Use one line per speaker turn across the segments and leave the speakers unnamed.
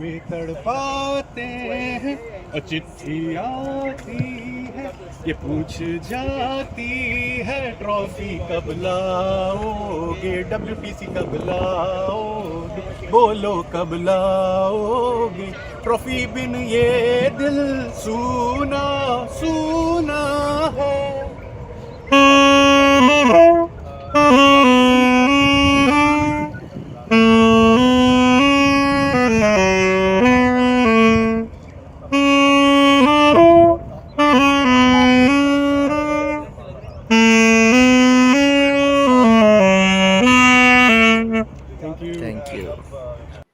में तड़पाते हैं और चिट्ठी आती है ये पूछ जाती है ट्रॉफी कब लाओगे WTC कब लाओगे बोलो कब लाओगे ट्रॉफी बिन ये दिल सूना सूना है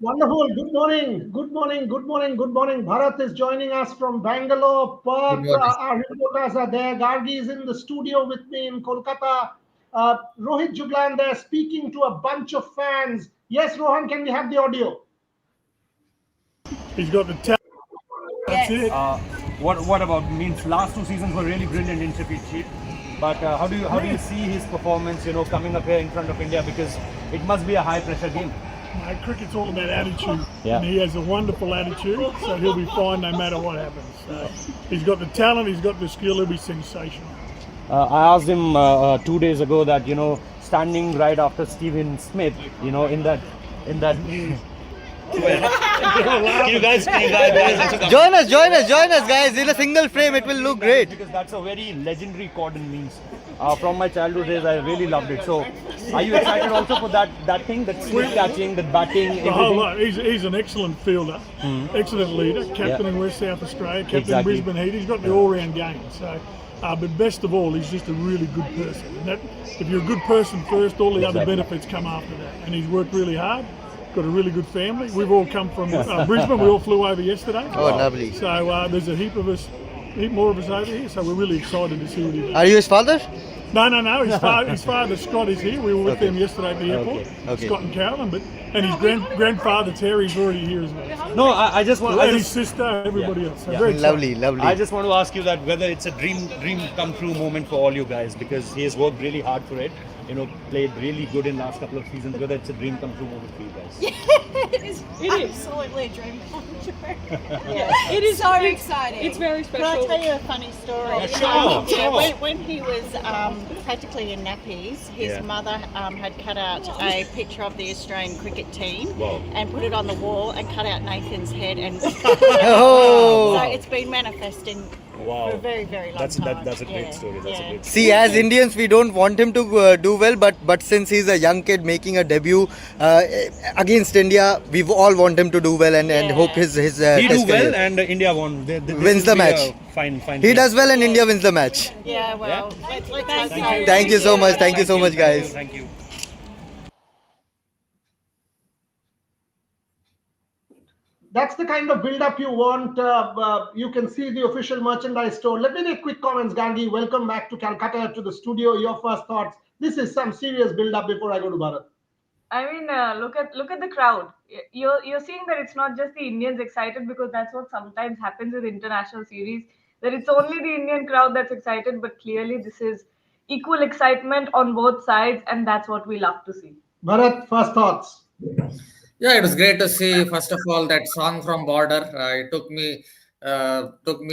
Wonderful. Good morning. Good morning. Good morning. Good morning. Bharat is joining us from Bangalore. Perth. Our reporters are there. Gargi is in the studio with me in Kolkata. Rohit Juglan there speaking to a bunch of fans. Yes, Rohan, can we have the audio?
He's got the talent. That's it.
What about means last 2 seasons were really brilliant in Championship, but how do you see his performance? Coming up here in front of India, because it must be a high pressure game.
Cricket's all about attitude,
Yeah.
and he has a wonderful attitude, so he'll be fine no matter what happens. So he's got the talent, he's got the skill, he'll be sensational.
I asked him 2 days ago that standing right after Steven Smith, in that. Can you guys
Join us, guys. In a single frame, it will look great.
because that's a very legendary cordon means. From my childhood days, I really loved it. So, are you excited also for that thing, that slip catching, the batting,
The whole
everything?
lot. He's an excellent fielder, excellent leader, captain in West South Australia, captain
Exactly.
in Brisbane Heat. He's got the all-round game. So, but best of all, he's just a really good person. And that, if you're a good person first, all the other
Exactly.
benefits come after that. And he's worked really hard. Got a really good family. We've all come from Brisbane. We all flew over yesterday.
Oh, lovely.
So there's a heap more of us over here. So we're really excited to see what he does.
Are you his father?
No. His father Scott is here. We were with them yesterday at the airport.
Okay.
Scott and Carolyn, and his grandfather Terry's already here as well.
No, I just want.
And his sister, everybody else. So very excited.
Lovely.
I just want to ask you that whether it's a dream come true moment for all you guys, because he has worked really hard for it. Played really good in last couple of seasons. Whether it's a dream come true moment for you guys.
It is absolutely a dream come true. Yeah, it is so exciting. It's very special.
Can I tell you a funny story?
Yeah, sure.
When he was practically in nappies, his mother had cut out a picture of the Australian cricket team and put it on the wall and cut out Nathan's head. And
Oh.
so it's been manifesting for a very, very long time.
That's a great story. That's a great story.
See, as Indians, we don't want him to do well, but since he's a young kid making a debut against India, we all want him to do well and hope his
He
test
do well
career
and India won.
wins the match.
Fine.
He does well and India wins the match.
Yeah, well, let's hope so.
Thank you so much. Thank you so much, guys.
Thank you.
That's the kind of build-up you want. You can see the official merchandise store. Let me make quick comments, Gangi. Welcome back to Calcutta, to the studio. Your first thoughts. This is some serious build-up before I go to Bharat.
I mean, look at the crowd. You're seeing that it's not just the Indians excited, because that's what sometimes happens with international series. That it's only the Indian crowd that's excited, but clearly this is equal excitement on both sides, and that's what we love to see.
Bharat, first thoughts.
Yeah, it was great to see. First of all, that song from Border. It took me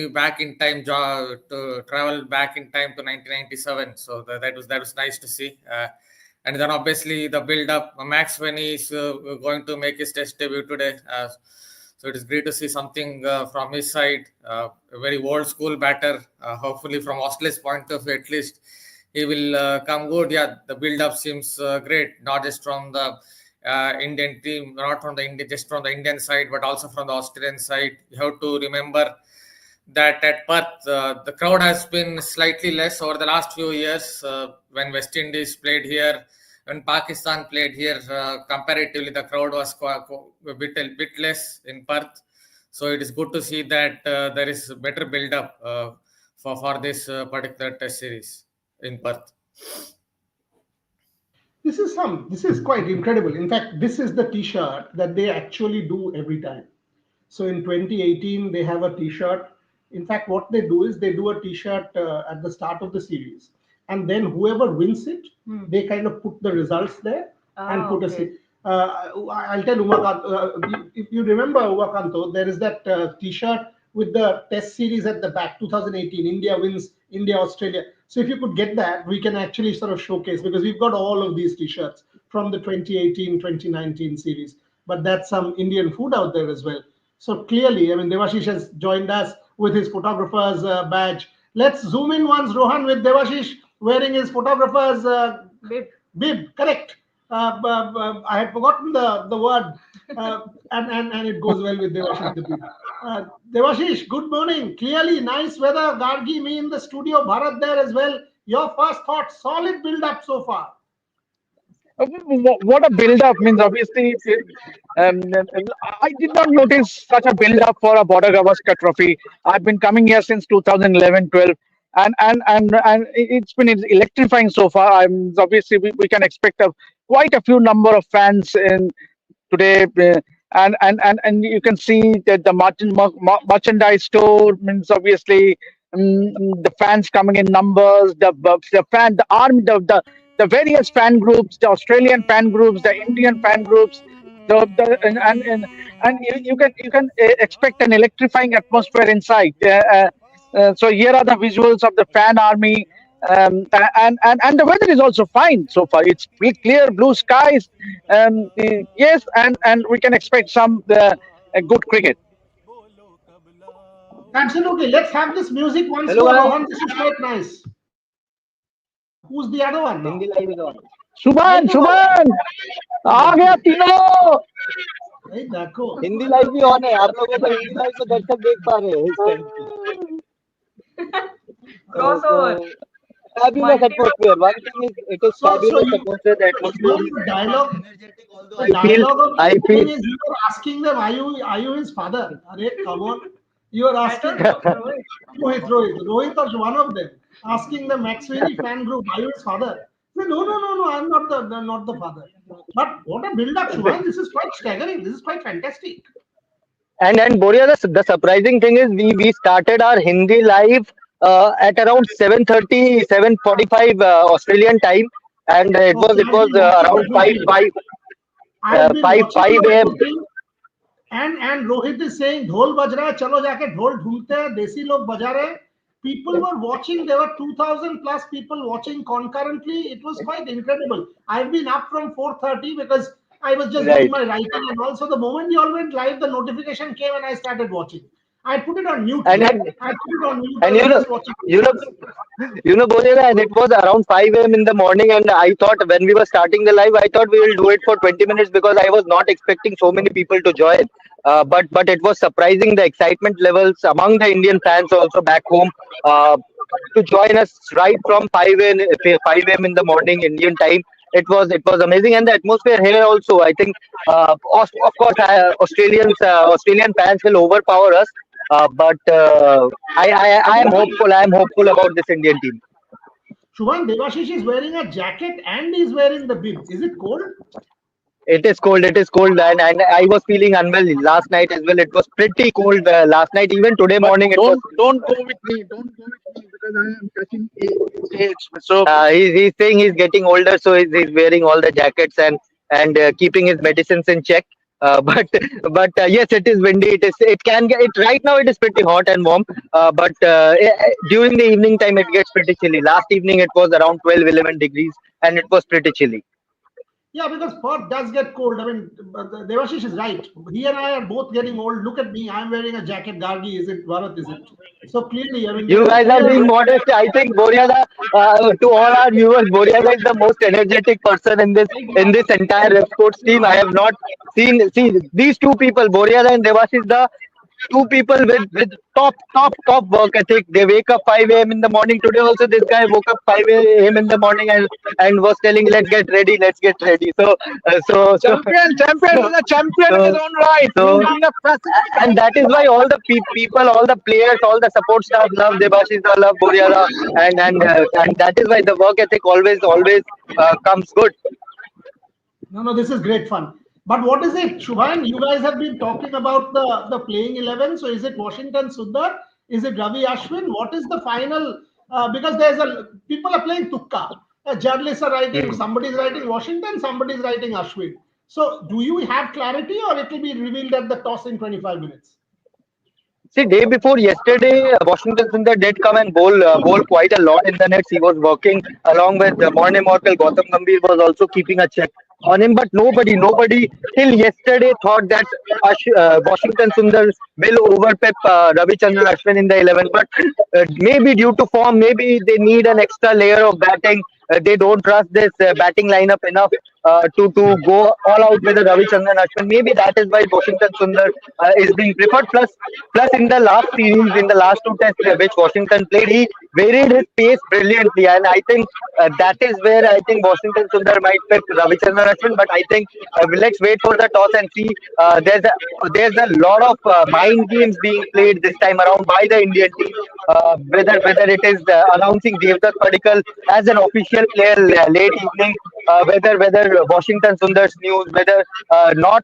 back in time to travel back in time to 1997. So that was nice to see. And then obviously the build up. Max Winnie is going to make his test debut today. So it is great to see something from his side. A very old school batter. Hopefully from Australia's point of view, at least he will come good. Yeah, the build up seems great. Not just from the Indian team, not from just from the Indian side, but also from the Australian side. You have to remember that at Perth, the crowd has been slightly less over the last few years. When West Indies played here, when Pakistan played here, comparatively the crowd was a bit less in Perth. So it is good to see that there is a better build-up for this particular test series in Perth.
This is quite incredible. In fact, this is the T-shirt that they actually do every time. So in 2018, they have a T-shirt. In fact, what they do is they do a T-shirt at the start of the series, and then whoever wins it, they kind of put the results there and put a. I'll tell Umakant, if you remember Umakanto, there is that T-shirt with the Test series at the back, 2018, India wins, India, Australia. So if you could get that, we can actually sort of showcase, because we've got all of these T-shirts from the 2018, 2019 series. But that's some Indian food out there as well. So clearly, I mean, Devashish has joined us with his photographer's badge. Let's zoom in once, Rohan, with Devashish wearing his photographer's bib, correct. I had forgotten the word, and it goes well with Devashish. The bib. Devashish, good morning. Clearly, nice weather. Gargi, me in the studio, Bharat there as well. Your first thought, solid build up so far.
What a build-up means. Obviously, I did not notice such a build-up for a Border Gavaskar Trophy. I've been coming here since 2011-12, and it's been electrifying so far. Obviously we can expect quite a few number of fans in today. And you can see that the merchandise store means obviously the fans coming in numbers, the army, the various fan groups, the Australian fan groups, the Indian fan groups, and you can expect an electrifying atmosphere inside. So here are the visuals of the fan army, and the weather is also fine so far. It's clear blue skies. Yes, and we can expect some a good cricket.
Absolutely. Let's have this music once
Hello,
more,
guys.
Rohan. This is quite nice. Who's the other one now?
Hindi live is on.
Shubhan आ गया तीनों.
भाई देखो,
Hindi live भी on है. आप लोगों को हिंदी लाइव में दर्शक देख पा रहे हैं इस time.
Crossover.
Fabulous atmosphere. One thing is, it is fabulous atmosphere. The atmosphere is
the dialogue
I feel
is you are asking them, are you his father? Arey, come on. You are asking Rohit or one of them, asking the Maxwell fan group, are you his father? No, I'm not the father. But what a build-up, Shubhan. This is quite staggering. This is quite fantastic.
And Boria, the surprising thing is we started our Hindi live at around 7:30, 7:45 Australian time, and it was around 5 a.m.
And Rohit is saying, "Dhol baj raha hai, chalo jaake dhol dhundte hain, desi log baja rahe." People were watching. There were 2,000 plus people watching concurrently. It was quite incredible. I've been up from 4:30 because I was just doing my writing, and also the moment you all went live, the notification came and I started watching. I put it on mute.
And Boria, and it was around 5 a.m. in the morning, and I thought when we were starting the live, I thought we will do it for 20 minutes because I was not expecting so many people to join. But it was surprising, the excitement levels among the Indian fans also back home to join us right from 5 a.m. in the morning Indian time. It was amazing, and the atmosphere here also. I think, of course, Australian fans will overpower us. But I am hopeful. I am hopeful about this Indian team.
Shubhan, Devashish is wearing a jacket and he's wearing the bib. Is it cold?
It is cold. It is cold, and I was feeling unwell last night as well. It was pretty cold last night. Even today morning,
Don't go with me. Don't go with me because I am touching age. So
he's saying he's getting older, so he's wearing all the jackets and keeping his medicines in check. But yes, it is windy. It can get right now. It is pretty hot and warm. But during the evening time, it gets pretty chilly. Last evening, it was around 12-11 degrees, and it was pretty chilly.
Yeah, because Perth does get cold. I mean, Devashish is right. He and I are both getting old. Look at me. I'm wearing a jacket. Gargi, is it? Bharat, is it? So clearly, I mean,
you guys are being modest. I think Boryada, to all our viewers, Boryada is the most energetic person in this entire sports team. I have not seen these two people, Boryada and Devashish, the two people with top work ethic. They wake up 5 a.m. in the morning. Today also this guy woke up 5 a.m. in the morning and was telling, let's get ready. So
champion is a champion in his own right.
And that is why all the people, all the players, all the support staff love Devashish, love Boryada, and that is why the work ethic always comes good.
No, this is great fun. But what is it, Shubhan? You guys have been talking about the playing 11. So is it Washington Sundar? Is it Ravi Ashwin? What is the final? Because people are playing tukka. Journalists are writing. Somebody's writing Washington. Somebody's writing Ashwin. So do you have clarity, or it will be revealed at the toss in 25 minutes?
See, day before yesterday, Washington Sundar did come and bowl quite a lot in the nets. He was working along with Morne Morkel. Gautam Gambhir was also keeping a check on him. But nobody till yesterday thought that Washington Sundar will overpep Ravichandran Ashwin in the 11. But maybe due to form, maybe they need an extra layer of batting. They don't trust this batting lineup enough to go all out with the Ravichandran Ashwin. Maybe that is why Washington Sundar is being preferred. Plus, in the last series, in the last two tests which Washington played, he varied his pace brilliantly, and I think that is where I think Washington Sundar might pick Ravichandran Ashwin. But I think let's wait for the toss and see. There's a lot of mind games being played this time around by the Indian team. Whether it is announcing Devdutt Padikkal as an official player late evening, whether Washington Sundar's news, whether not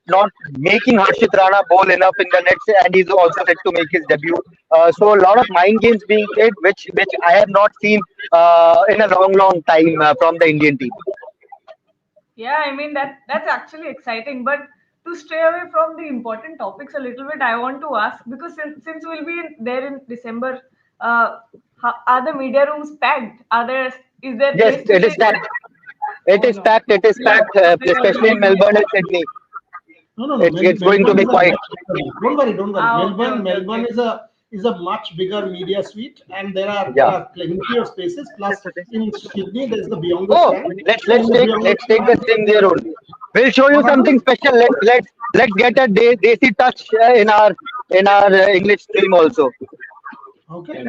making Harshit Rana bowl enough in the nets, and he's also set to make his debut. So a lot of mind games being played, which I have not seen in a long time from the Indian team.
Yeah, I mean that's actually exciting. But to stray away from the important topics a little bit, I want to ask, because since we'll be there in December, are the media rooms packed? Is there
Yes,
place to
it is
sit?
packed. It is packed. It is packed, especially in Melbourne and Sydney.
No.
It's going to be quite.
Don't worry.
Okay.
Melbourne is a much bigger media suite, and there are plenty of spaces. Plus, in Sydney, there's the Beyond the
Oh,
Stand.
let's take the thing there only. We'll show you something special. Let's get a desi touch in our English stream also.
Okay.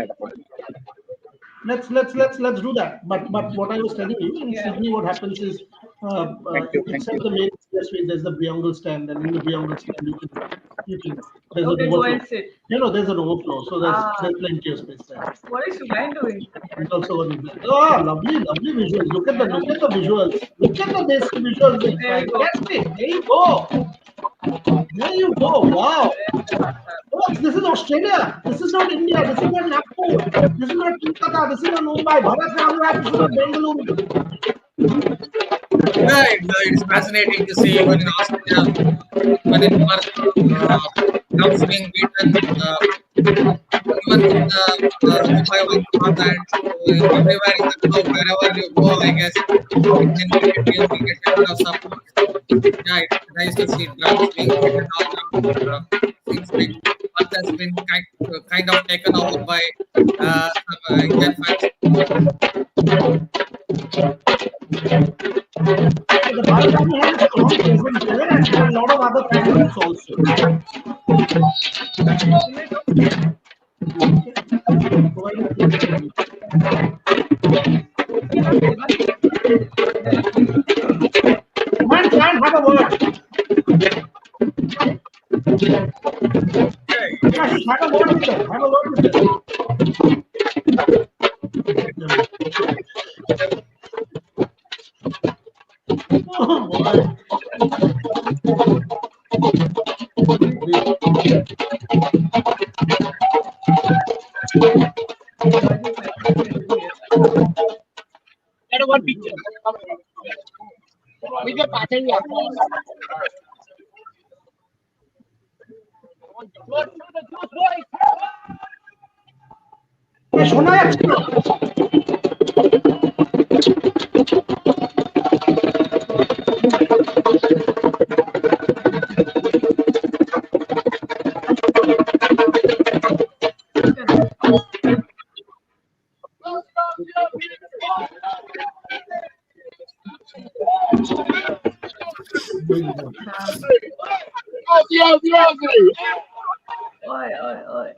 Let's do that. But what I was telling you, in Sydney, what happens is, except the main suite, there's the Beyongle stand, and in the Beyongle stand you can there's
Okay,
an
go
overflow.
and sit.
There's an overflow, so there's plenty of space there.
What is Shubhain doing?
And also what is that? Oh, lovely visuals. Look at the visuals. Look at the basic visuals. It's
There you go.
fantastic. There you go. Wow. Folks, this is Australia. This is not India. This is not Nagpur. This is not Kolkata. This is not Mumbai. Bharat Ramraj. This is not Bengaluru.
Yeah, it's fascinating to see when in Australia, when in Perth, Cubs being beaten, even in Dubai was not that. So everywhere in the globe, wherever you go, I guess, Indian cricket teams will get a lot of support. Yeah, it's nice to see drums being beaten all around. Seems like Perth has been kind of taken over by some Indian fans.
The Bharat Army has a strong presence there, and there are a lot of other fan groups also. Come on, Chan, have a word. Yes, have a word with them. Have a word with them. Oh, boy.
Get one picture. With the pattern,
শোনা যাচ্ছে না
Oi.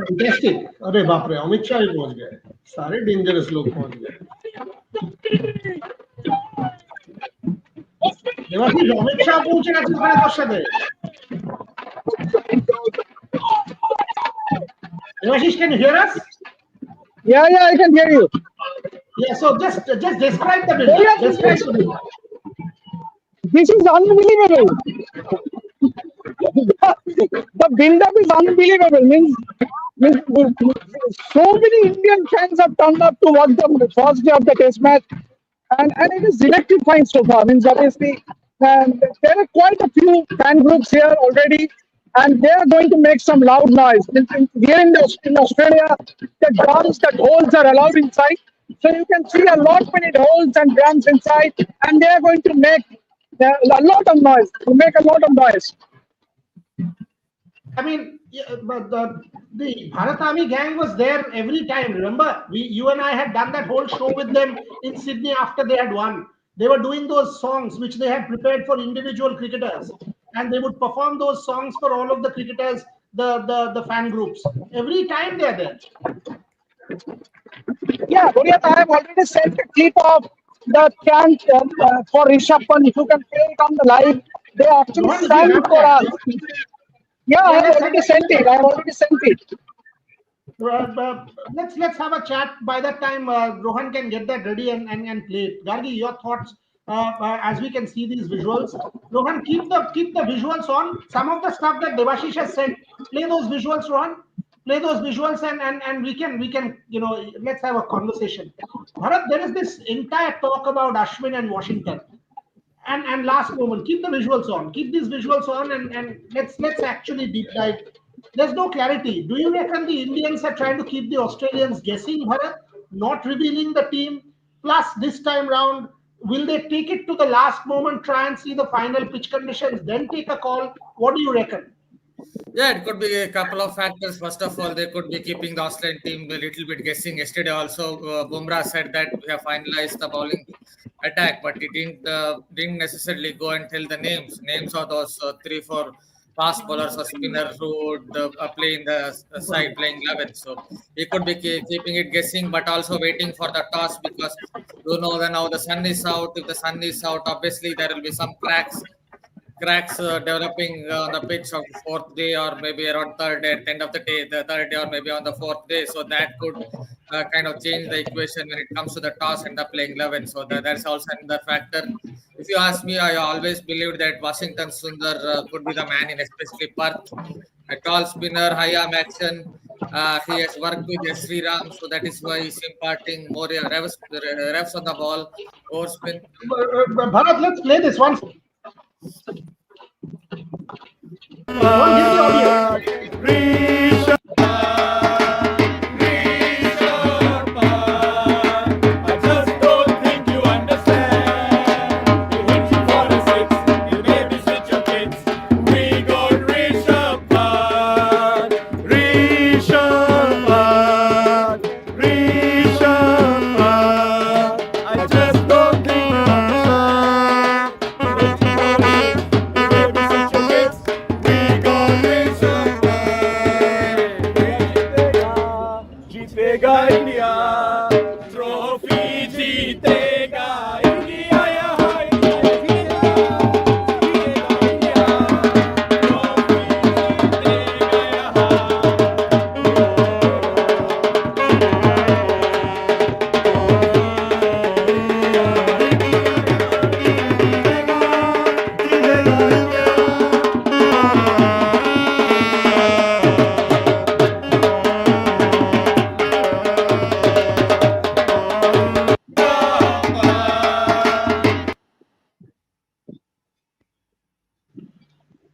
Fantastic. अरे बाप रे, अमित शाह भी पहुंच गए. सारे डेंजरस लोग पहुंच गए. देवाशीष, अमित शाह पहुंचे আছে ওখানে তোর সাথে. Devashish, can you hear us?
Yeah, I can hear you.
Yeah, so just describe the build. Describe the build.
This is unbelievable. The build-up is unbelievable. Means so many Indian fans have turned up to watch the first day of the Test match, and it is electrifying so far. Means obviously, and there are quite a few fan groups here already, and they are going to make some loud noise. Here in Australia, the drums, the holes are allowed inside, so you can see a lot many holes and drums inside, and they are going to make a lot of noise.
I mean, yeah, but the Bharat Army gang was there every time. Remember, you and I had done that whole show with them in Sydney after they had won. They were doing those songs which they had prepared for individual cricketers, and they would perform those songs for all of the cricketers, the fan groups. Every time they are there.
Yeah, Guriyat, I have already sent a clip of the chant for Rishabh Pant. If you can play it on the live, they actually sang for us. Yeah, I have already sent it.
Let's have a chat. By that time, Rohan can get that ready and play it. Gargi, your thoughts as we can see these visuals. Rohan, keep the visuals on. Some of the stuff that Devashish has sent, play those visuals, Rohan. Play those visuals and we can let's have a conversation. Bharat, there is this entire talk about Ashwin and Washington. And last moment, keep the visuals on. Keep these visuals on and let's actually deep dive. There's no clarity. Do you reckon the Indians are trying to keep the Australians guessing, Bharat, not revealing the team? Plus, this time round, will they take it to the last moment, try and see the final pitch conditions, then take a call? What do you reckon?
Yeah, it could be a couple of factors. First of all, they could be keeping the Australian team a little bit guessing. Yesterday also, Bumrah said that we have finalized the bowling attack, but he didn't necessarily go and tell the names of those 3-4 fast bowlers or spinners who would play in the side playing 11. So he could be keeping it guessing, but also waiting for the toss because now the sun is out. If the sun is out, obviously there will be some cracks developing on the pitch of fourth day or maybe around third day, at the end of the day, the third day or maybe on the fourth day. So that could kind of change the equation when it comes to the toss and the playing 11. So that's also another factor. If you ask me, I always believed that Washington Sundar could be the man in especially Perth. A tall spinner, high arm action. He has worked with Sri Ram, so that is why he's imparting more revs on the ball, over spin.
Bharat, let's play this one.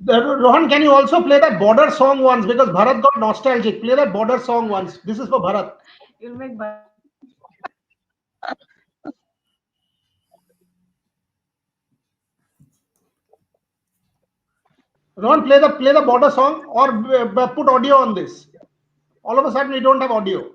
Rohan, can you also play that border song once? Because Bharat got nostalgic. Play that border song once. This is for Bharat.
You'll make
Rohan, play the border song or put audio on this. All of a sudden, we don't have audio.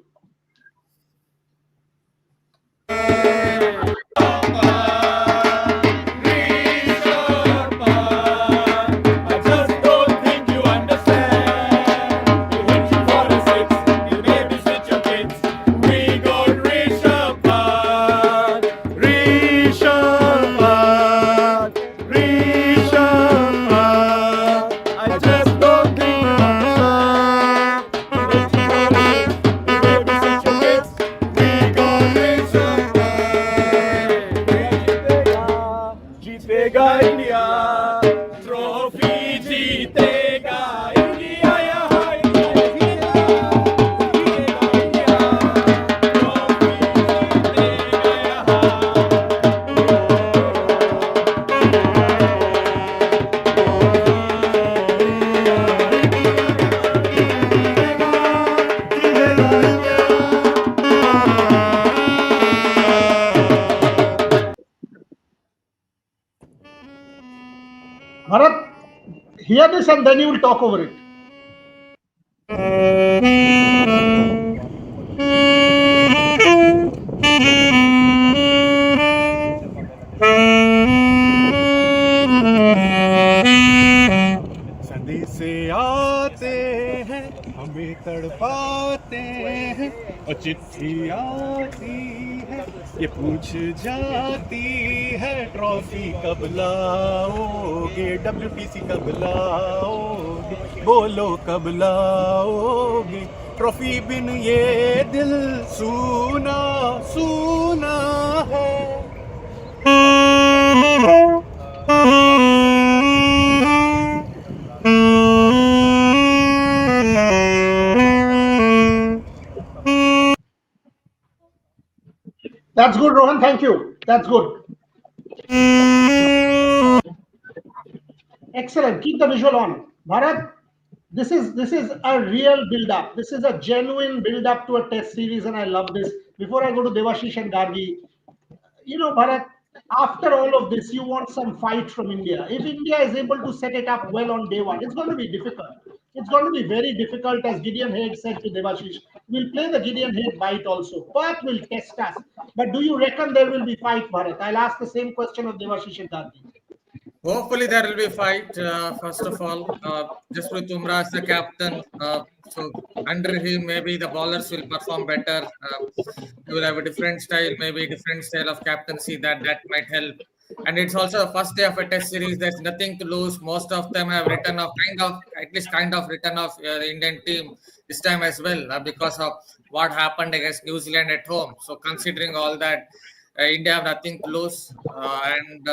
Hear this and then you will talk over it.
संदेशे आते हैं हमें तड़पाते हैं और चिट्ठी आती है ये पूछ जाती है ट्रॉफी कब लाओगे WPC कब लाओगे बोलो कब लाओगे ट्रॉफी बिन ये दिल सूना सूना है
That's good, Rohan. Thank you. That's good. Excellent. Keep the visual on. Bharat, this is a real build-up. This is a genuine build-up to a test series, and I love this. Before I go to Devashish and Gargi, Bharat, after all of this, you want some fight from India. If India is able to set it up well on day one, it's going to be difficult. It's going to be very difficult, as Gideon Haig said to Devashish. We'll play the Gideon Haig bite also. Perth will test us. But do you reckon there will be fight, Bharat? I'll ask the same question of Devashish and Gargi.
Hopefully there will be a fight. First of all, just with Bumrah as the captain, so under him maybe the bowlers will perform better. He will have a different style, maybe different style of captaincy that might help. And it's also the first day of a test series. There's nothing to lose. Most of them have written off, written off the Indian team this time as well because of what happened against New Zealand at home. So considering all that, India have nothing to lose, and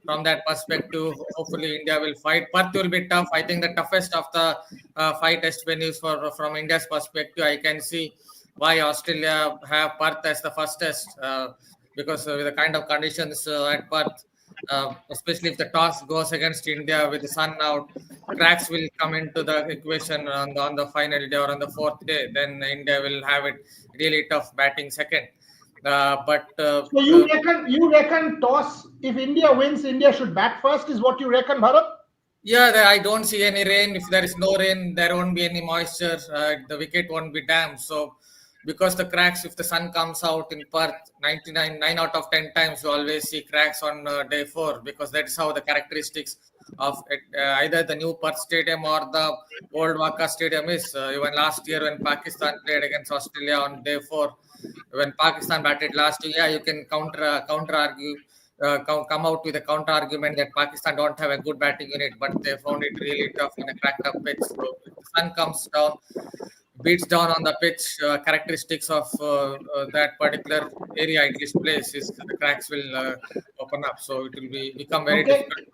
from that perspective, hopefully India will fight. Perth will be tough. I think the toughest of the 5 test venues from India's perspective. I can see why Australia have Perth as the first test because with the kind of conditions at Perth, especially if the toss goes against India with the sun out, cracks will come into the equation on the final day or on the 4th day. Then India will have it really tough batting second. So
you reckon toss, if India wins, India should bat first, is what you reckon, Bharat?
Yeah, I don't see any rain. If there is no rain, there won't be any moisture. The wicket won't be damp. So because the cracks, if the sun comes out in Perth, 9 out of 10 times you always see cracks on day 4 because that's how the characteristics of either the new Perth Stadium or the old Waka Stadium is. Even last year when Pakistan played against Australia on day 4, when Pakistan batted last year, you can counter argue, come out with a counter argument that Pakistan don't have a good batting unit, but they found it really tough in a cracked up pitch. So if the sun comes down, beats down on the pitch, characteristics of that particular area at least place is the cracks will open up. So it will become very difficult.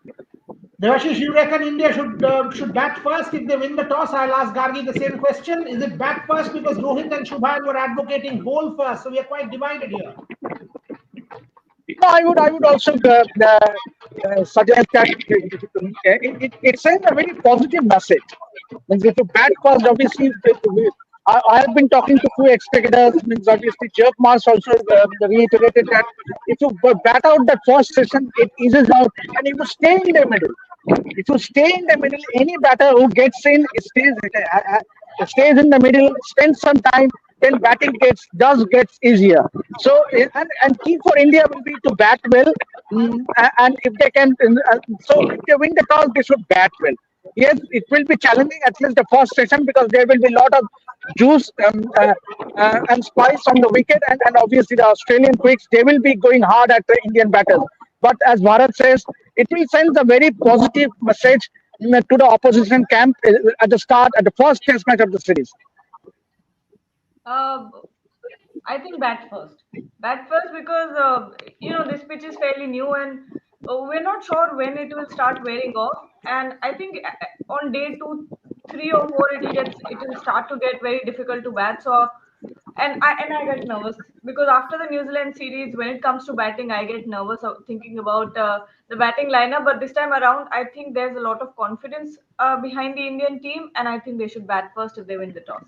Devashish, you reckon India should bat first if they win the toss? I'll ask Gargi the same question. Is it bat first because Rohit and Shubhan were advocating bowl first? So we are quite divided here.
No, I would also suggest that it sends a very positive message. Means if you bat first, obviously, I have been talking to few spectators. Means obviously, Jeff Mars also reiterated that if you bat out that first session, it eases out, and if you stay in the middle. If you stay in the middle, any batter who gets in stays in the middle, spends some time, then batting gets easier. So and key for India will be to bat well, and if they can, so if they win the toss, they should bat well. Yes, it will be challenging at least the first session because there will be a lot of juice and spice on the wicket, and obviously the Australian quicks, they will be going hard at the Indian batters. But as Bharat says, it will send a very positive message to the opposition camp at the first test match of the series.
I think bat first. Bat first because this pitch is fairly new and we're not sure when it will start wearing off. And I think on day 2, 3 or 4 it will start to get very difficult to bat. So and I get nervous because after the New Zealand series, when it comes to batting, I get nervous of thinking about the batting lineup. But this time around, I think there's a lot of confidence behind the Indian team, and I think they should bat first if they win the toss.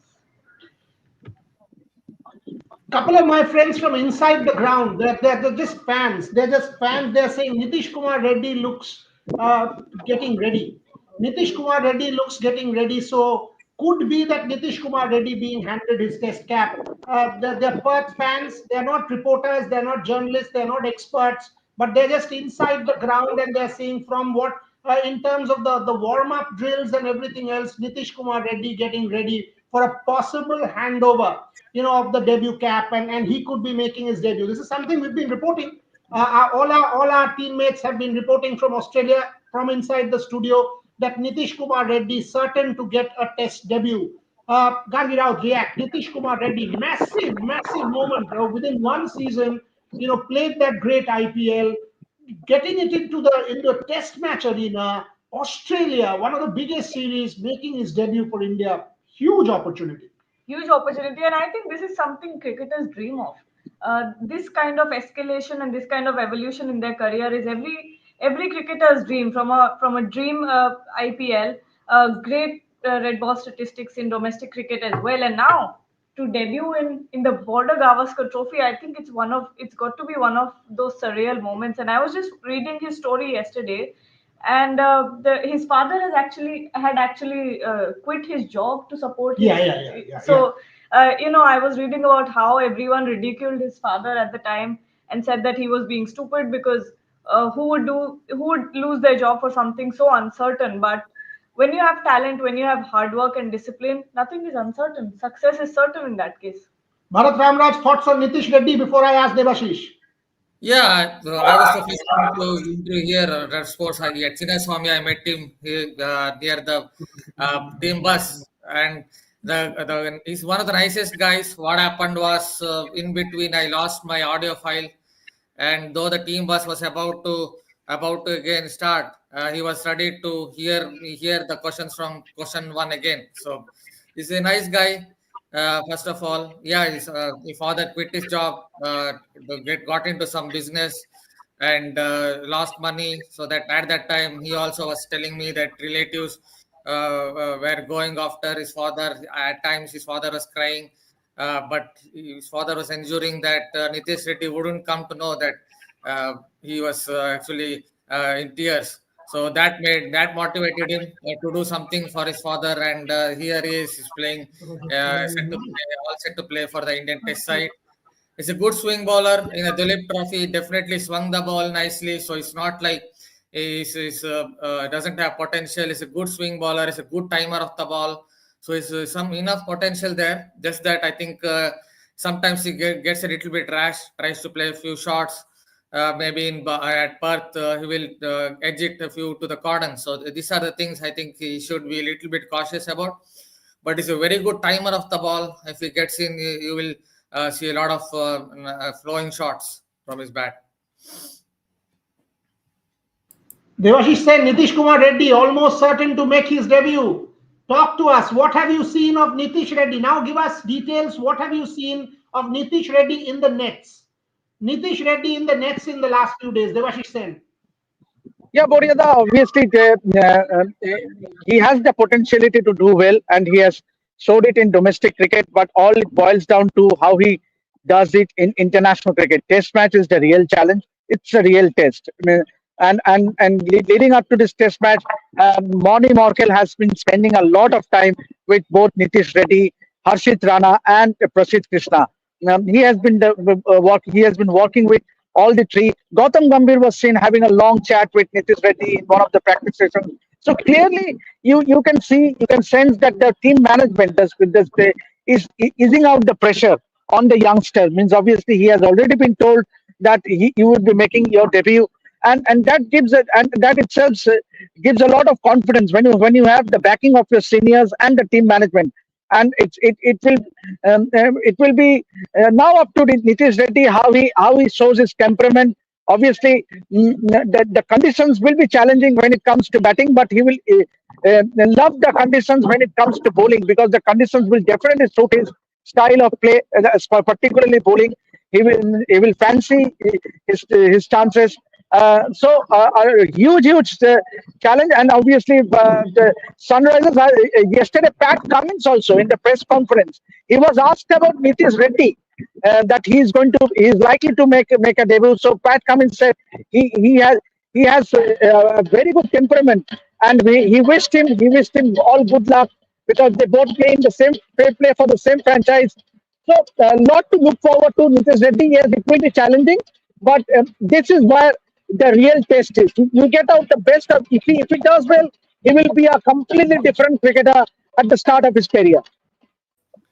Couple of my friends from inside the ground, they're just fans. They're saying Nitish Kumar Reddy looks getting ready. Nitish Kumar Reddy looks getting ready, so could be that Nitish Kumar Reddy being handed his test cap. They're Perth fans, they're not reporters, they're not journalists, they're not experts, but they're just inside the ground and they're seeing from what, in terms of the warm-up drills and everything else, Nitish Kumar Reddy getting ready for a possible handover, of the debut cap, and he could be making his debut. This is something we've been reporting. All our teammates have been reporting from Australia, from inside the studio, that Nitish Kumar Reddy is certain to get a test debut. Gargi Rao, react. Nitish Kumar Reddy, massive, massive moment, bro. Within one season, played that great IPL, getting it into a test match arena, Australia, one of the biggest series, making his debut for India. Huge opportunity.
Huge opportunity, and I think this is something cricketers dream of. This kind of escalation and this kind of evolution in their career is every cricketer's dream, from a dream IPL, great red ball statistics in domestic cricket as well, and now to debut in the Border Gavaskar Trophy. I think it's got to be one of those surreal moments. And I was just reading his story yesterday, and his father had actually quit his job to support his.
Yeah.
So I was reading about how everyone ridiculed his father at the time and said that he was being stupid, because who would lose their job for something so uncertain? But when you have talent, when you have hard work and discipline, nothing is uncertain. Success is certain in that case.
Bharat Ramraj, thoughts on Nitish Reddy before I ask Devashish?
Yeah, I was the first one to hear Red Sports. At Swami, I met him near the team bus, and he's one of the nicest guys. What happened was, in between, I lost my audio file, and though the team bus was about to again start, he was ready to hear the questions from question one again. So he's a nice guy. First of all, yeah, his father quit his job, got into some business, and lost money. So that at that time, he also was telling me that relatives were going after his father. At times, his father was crying, but his father was ensuring that Nitish Reddy wouldn't come to know that he was actually in tears. So that motivated him to do something for his father, and here he is, he's playing, all set to play for the Indian Test side. He's a good swing bowler in a Dilip Trophy. He definitely swung the ball nicely, so it's not like he's doesn't have potential. He's a good swing bowler. He's a good timer of the ball. So it's some enough potential there. Just that I think sometimes he gets a little bit rash, tries to play a few shots. Maybe at Perth, he will edge it a few to the cordon. So these are the things I think he should be a little bit cautious about. But he's a very good timer of the ball. If he gets in, you will see a lot of flowing shots from his bat.
Devashish said Nitish Kumar Reddy almost certain to make his debut. Talk to us. What have you seen of Nitish Reddy? Now give us details. What have you seen of Nitish Reddy in the nets? Nitish Reddy in the nets in the last few days. Devashish Sen.
Yeah, Boryada, obviously he has the potentiality to do well, and he has showed it in domestic cricket, but all it boils down to how he does it in international cricket. Test match is the real challenge. It's a real test. I mean, and leading up to this test match, Moni Morkel has been spending a lot of time with both Nitish Reddy, Harshit Rana, and Prasidh Krishna. He has been working with all the three. Gautam Gambhir was seen having a long chat with Nitish Reddy in one of the practice sessions. So clearly, you can sense that the team management is easing out the pressure on the youngster. Means obviously he has already been told that you would be making your debut, and that itself gives a lot of confidence when you have the backing of your seniors and the team management. And it will be now up to Nitish Reddy how he shows his temperament. Obviously, the conditions will be challenging when it comes to batting, but he will love the conditions when it comes to bowling, because the conditions will definitely suit his style of play, particularly bowling. He will fancy his chances. So a huge challenge, and obviously the Sunrisers yesterday. Pat Cummins also in the press conference, he was asked about Nitish Reddy, that he's likely to make a debut. So Pat Cummins said he has a very good temperament, he wished him all good luck because they both play in the same, they play for the same franchise. So lot to look forward to. Nitish Reddy, yes, it will be challenging, but this is where the real test is. You get out the best of, if he does well, he will be a completely different cricketer at the start of his career.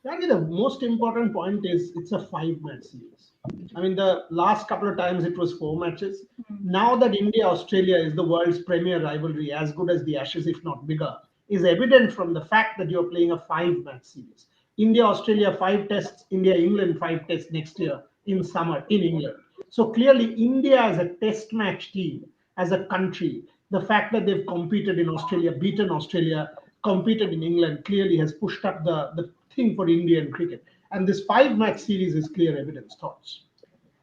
Randy, the most important point is it's a 5-match series. I mean, the last couple of times it was 4 matches. Now that India Australia is the world's premier rivalry, as good as the Ashes, if not bigger, is evident from the fact that you're playing a 5-match series. India Australia 5 tests, India England 5 tests next year in summer in England. So clearly, India as a test match team, as a country, the fact that they've competed in Australia, beaten Australia, competed in England, clearly has pushed up the thing for Indian cricket. And this 5-match series is clear evidence. Thoughts?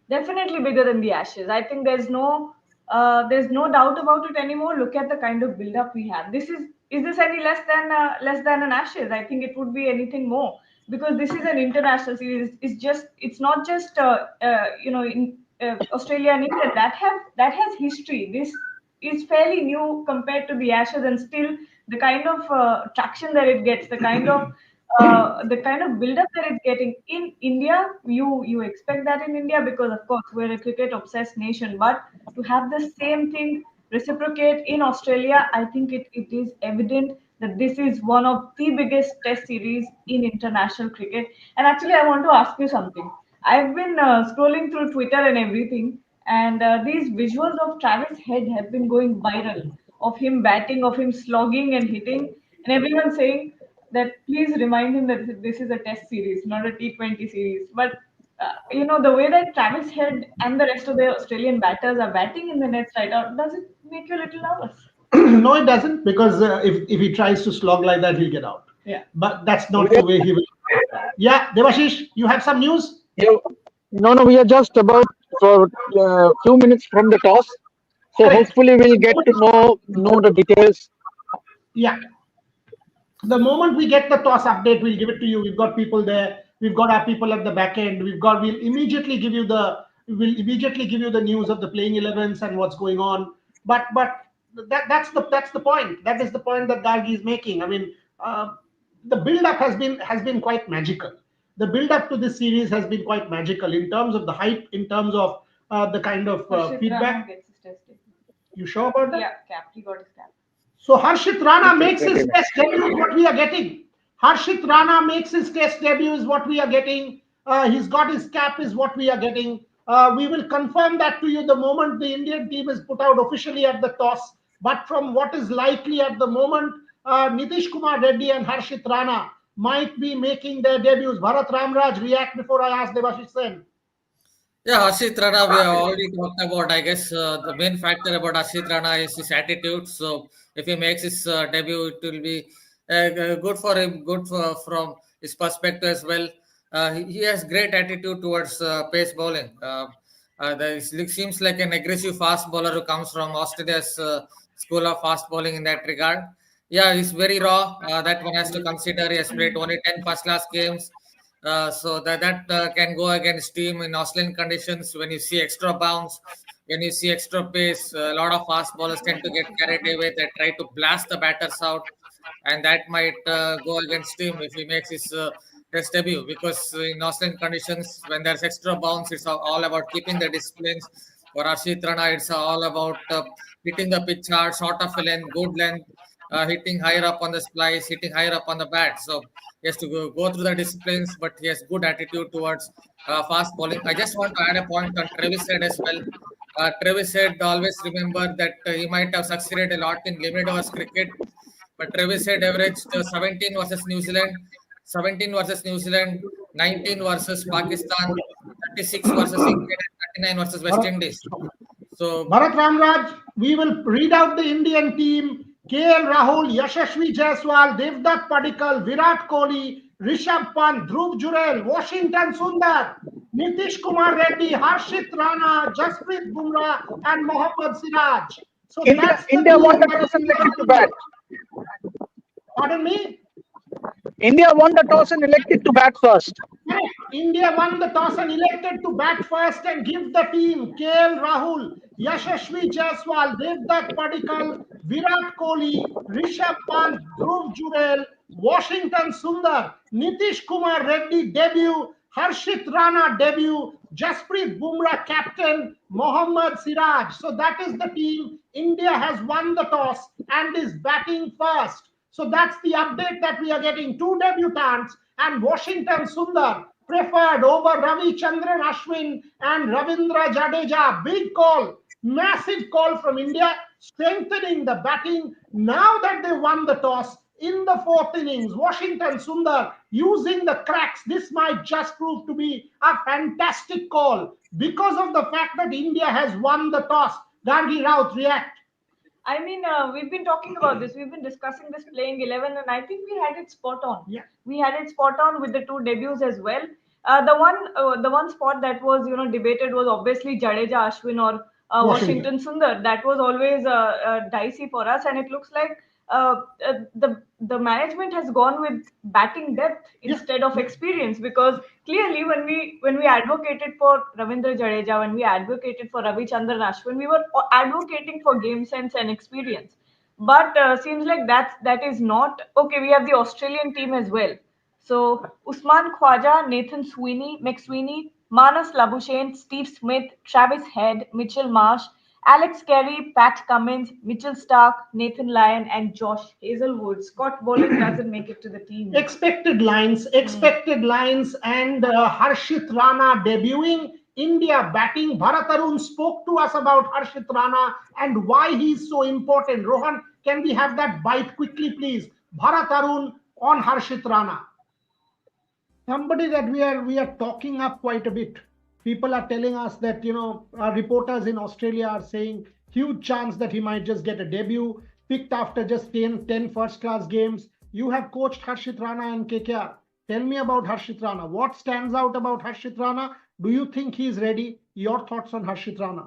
Definitely bigger than the Ashes. I think there's no doubt about it anymore. Look at the kind of build-up we have. Is this any less than an Ashes? I think it would be anything more, because this is an international series. It's not just in Australia and England that has history. This is fairly new compared to the Ashes, and still the kind of traction that it gets, the kind of build-up that it's getting in India. You expect that in India because, of course, we're a cricket-obsessed nation. But to have the same thing reciprocate in Australia, I think it is evident that this is one of the biggest test series in international cricket. And actually, I want to ask you something. I've been scrolling through Twitter and everything, and these visuals of Travis Head have been going viral, of him batting, of him slogging and hitting, and everyone saying that please remind him that this is a test series, not a T20 series. But the way that Travis Head and the rest of the Australian batters are batting in the nets right now, does it make you a little nervous?
No, it doesn't, because if he tries to slog like that, he'll get out.
Yeah.
But that's not the way he will. Yeah, Devashish, you have some news?
No, we are just about for a few minutes from the toss. So
Correct.
hopefully we'll get to know the details.
Yeah. The moment we get the toss update, we'll give it to you. We've got people there. We've got our people at the back end. We'll immediately give you the news of the playing 11s and what's going on. But that's the point. That is the point that Gargi is making. I mean, the build-up has been quite magical. The build-up to this series has been quite magical in terms of the hype, in terms of the kind of feedback. You sure about that?
Yeah, cap. He got his cap.
So Harshit Rana makes his test debut is what we are getting. Harshit Rana makes his test debut is what we are getting. He's got his cap is what we are getting. We will confirm that to you the moment the Indian team is put out officially at the toss. But from what is likely at the moment, Nitish Kumar Reddy and Harshit Rana might be making their debuts. Bharat Ramraj, react before I ask Devashish Sen.
Yeah, Ashit Rana, we have already talked about. I guess the main factor about Ashit Rana is his attitude. So if he makes his debut, it will be good for him, from his perspective as well. He has great attitude towards pace bowling. It seems like an aggressive fast bowler who comes from Australia's school of fast bowling in that regard. Yeah, he's very raw. That one has to consider. He has played only 10 first-class games. So that can go against team in Australian conditions. When you see extra bounce, when you see extra pace, a lot of fast bowlers tend to get carried away. They try to blast the batters out, and that might go against him if he makes his test debut. Because in Australian conditions, when there's extra bounce, it's all about keeping the disciplines. For Ashit Rana, it's all about hitting the pitch hard, short of a length, good length, hitting higher up on the splice, hitting higher up on the bat. So he has to go through the disciplines, but he has good attitude towards fast bowling. I just want to add a point on Travis Head as well. Travis Head, always remember that he might have succeeded a lot in limited overs cricket, but Travis Head averaged 17 versus New Zealand, 19 versus Pakistan, 36 versus England, and 39 versus West Indies. So
Bharat Ramraj, we will read out the Indian team. KL Rahul, Yashasvi Jaiswal, Devdutt Padikkal, Virat Kohli, Rishabh Pant, Dhruv Jurel, Washington Sundar, Nitish Kumar Reddy, Harshit Rana, Jasprit Bumrah, and Mohammad Siraj. So
India won the toss and elected to bat.
Pardon me?
India won the toss and elected to bat first.
India won the toss and elected to bat first and give the team KL Rahul, Yashasvi Jaiswal, Devdutt Padikkal, Virat Kohli, Rishabh Pant, Dhruv Jurel, Washington Sundar, Nitish Kumar Reddy debut, Harshit Rana debut, Jasprit Bumrah captain, Mohammad Siraj. So that is the team. India has won the toss and is batting first. So that's the update that we are getting. Two debutants and Washington Sundar preferred over Ravi Chandran Ashwin and Ravindra Jadeja. Big call, massive call from India, strengthening the batting. Now that they won the toss in the fourth innings, Washington Sundar using the cracks. This might just prove to be a fantastic call because of the fact that India has won the toss. Gargi Raut, react.
I mean, we've been talking about this. We've been discussing this playing 11, and I think we had it spot on.
Yeah.
We had it spot on with the two debuts as well. The one spot that was debated was obviously Jadeja, Ashwin, or Washington Sundar. That was always dicey for us, and it looks like the management has gone with batting depth instead of experience, because clearly when we advocated for Ravindra Jadeja, when we advocated for Ravi Chandran Ashwin, we were advocating for game sense and experience. But seems like that is not okay. We have the Australian team as well. So Usman Khwaja, Nathan McSweeney, Manas Labuschagne, Steve Smith, Travis Head, Mitchell Marsh, Alex Carey, Pat Cummins, Mitchell Stark, Nathan Lyon, and Josh Hazelwood. Scott Boland doesn't make it to the team.
Expected lines, and Harshit Rana debuting. India batting. Bharat Arun spoke to us about Harshit Rana and why he's so important. Rohan, can we have that bite quickly, please? Bharat Arun on Harshit Rana. Somebody that we are talking up quite a bit. People are telling us that, our reporters in Australia are saying huge chance that he might just get a debut, picked after just 10 first-class games. You have coached Harshit Rana and KKR. Tell me about Harshit Rana. What stands out about Harshit Rana? Do you think he's ready? Your thoughts on Harshit Rana?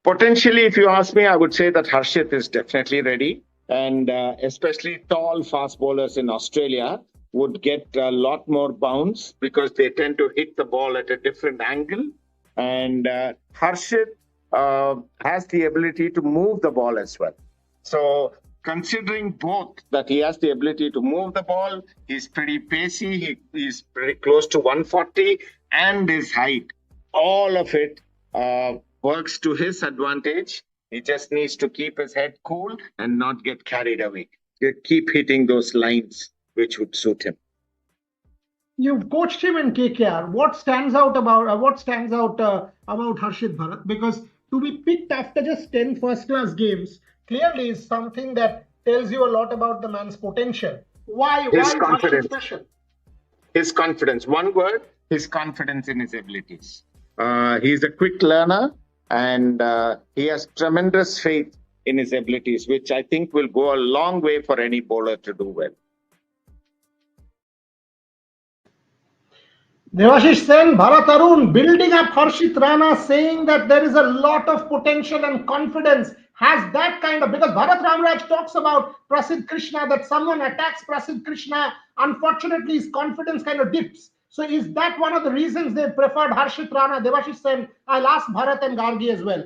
Potentially, if you ask me, I would say that Harshit is definitely ready. And especially tall fast bowlers in Australia would get a lot more bounce because they tend to hit the ball at a different angle. And Harshit has the ability to move the ball as well. So considering both that he has the ability to move the ball, he's pretty pacey, he's pretty close to 140, and his height, all of it works to his advantage. He just needs to keep his head cool and not get carried away. Keep hitting those lines which would suit him.
You've coached him in KKR. What stands out about Harshit, Bharat? Because to be picked after just 10 first-class games clearly is something that tells you a lot about the man's potential. Why is Harshit special?
His confidence. One word, his confidence in his abilities. He's a quick learner and he has tremendous faith in his abilities, which I think will go a long way for any bowler to do well.
Devashish Sen, Bharat Arun building up Harshit Rana, saying that there is a lot of potential and confidence. Has that kind of, because Bharat Ramraj talks about Prasidh Krishna, that someone attacks Prasidh Krishna, unfortunately his confidence kind of dips. So is that one of the reasons they preferred Harshit Rana? Devashish Sen, I'll ask Bharat and Gargi as well.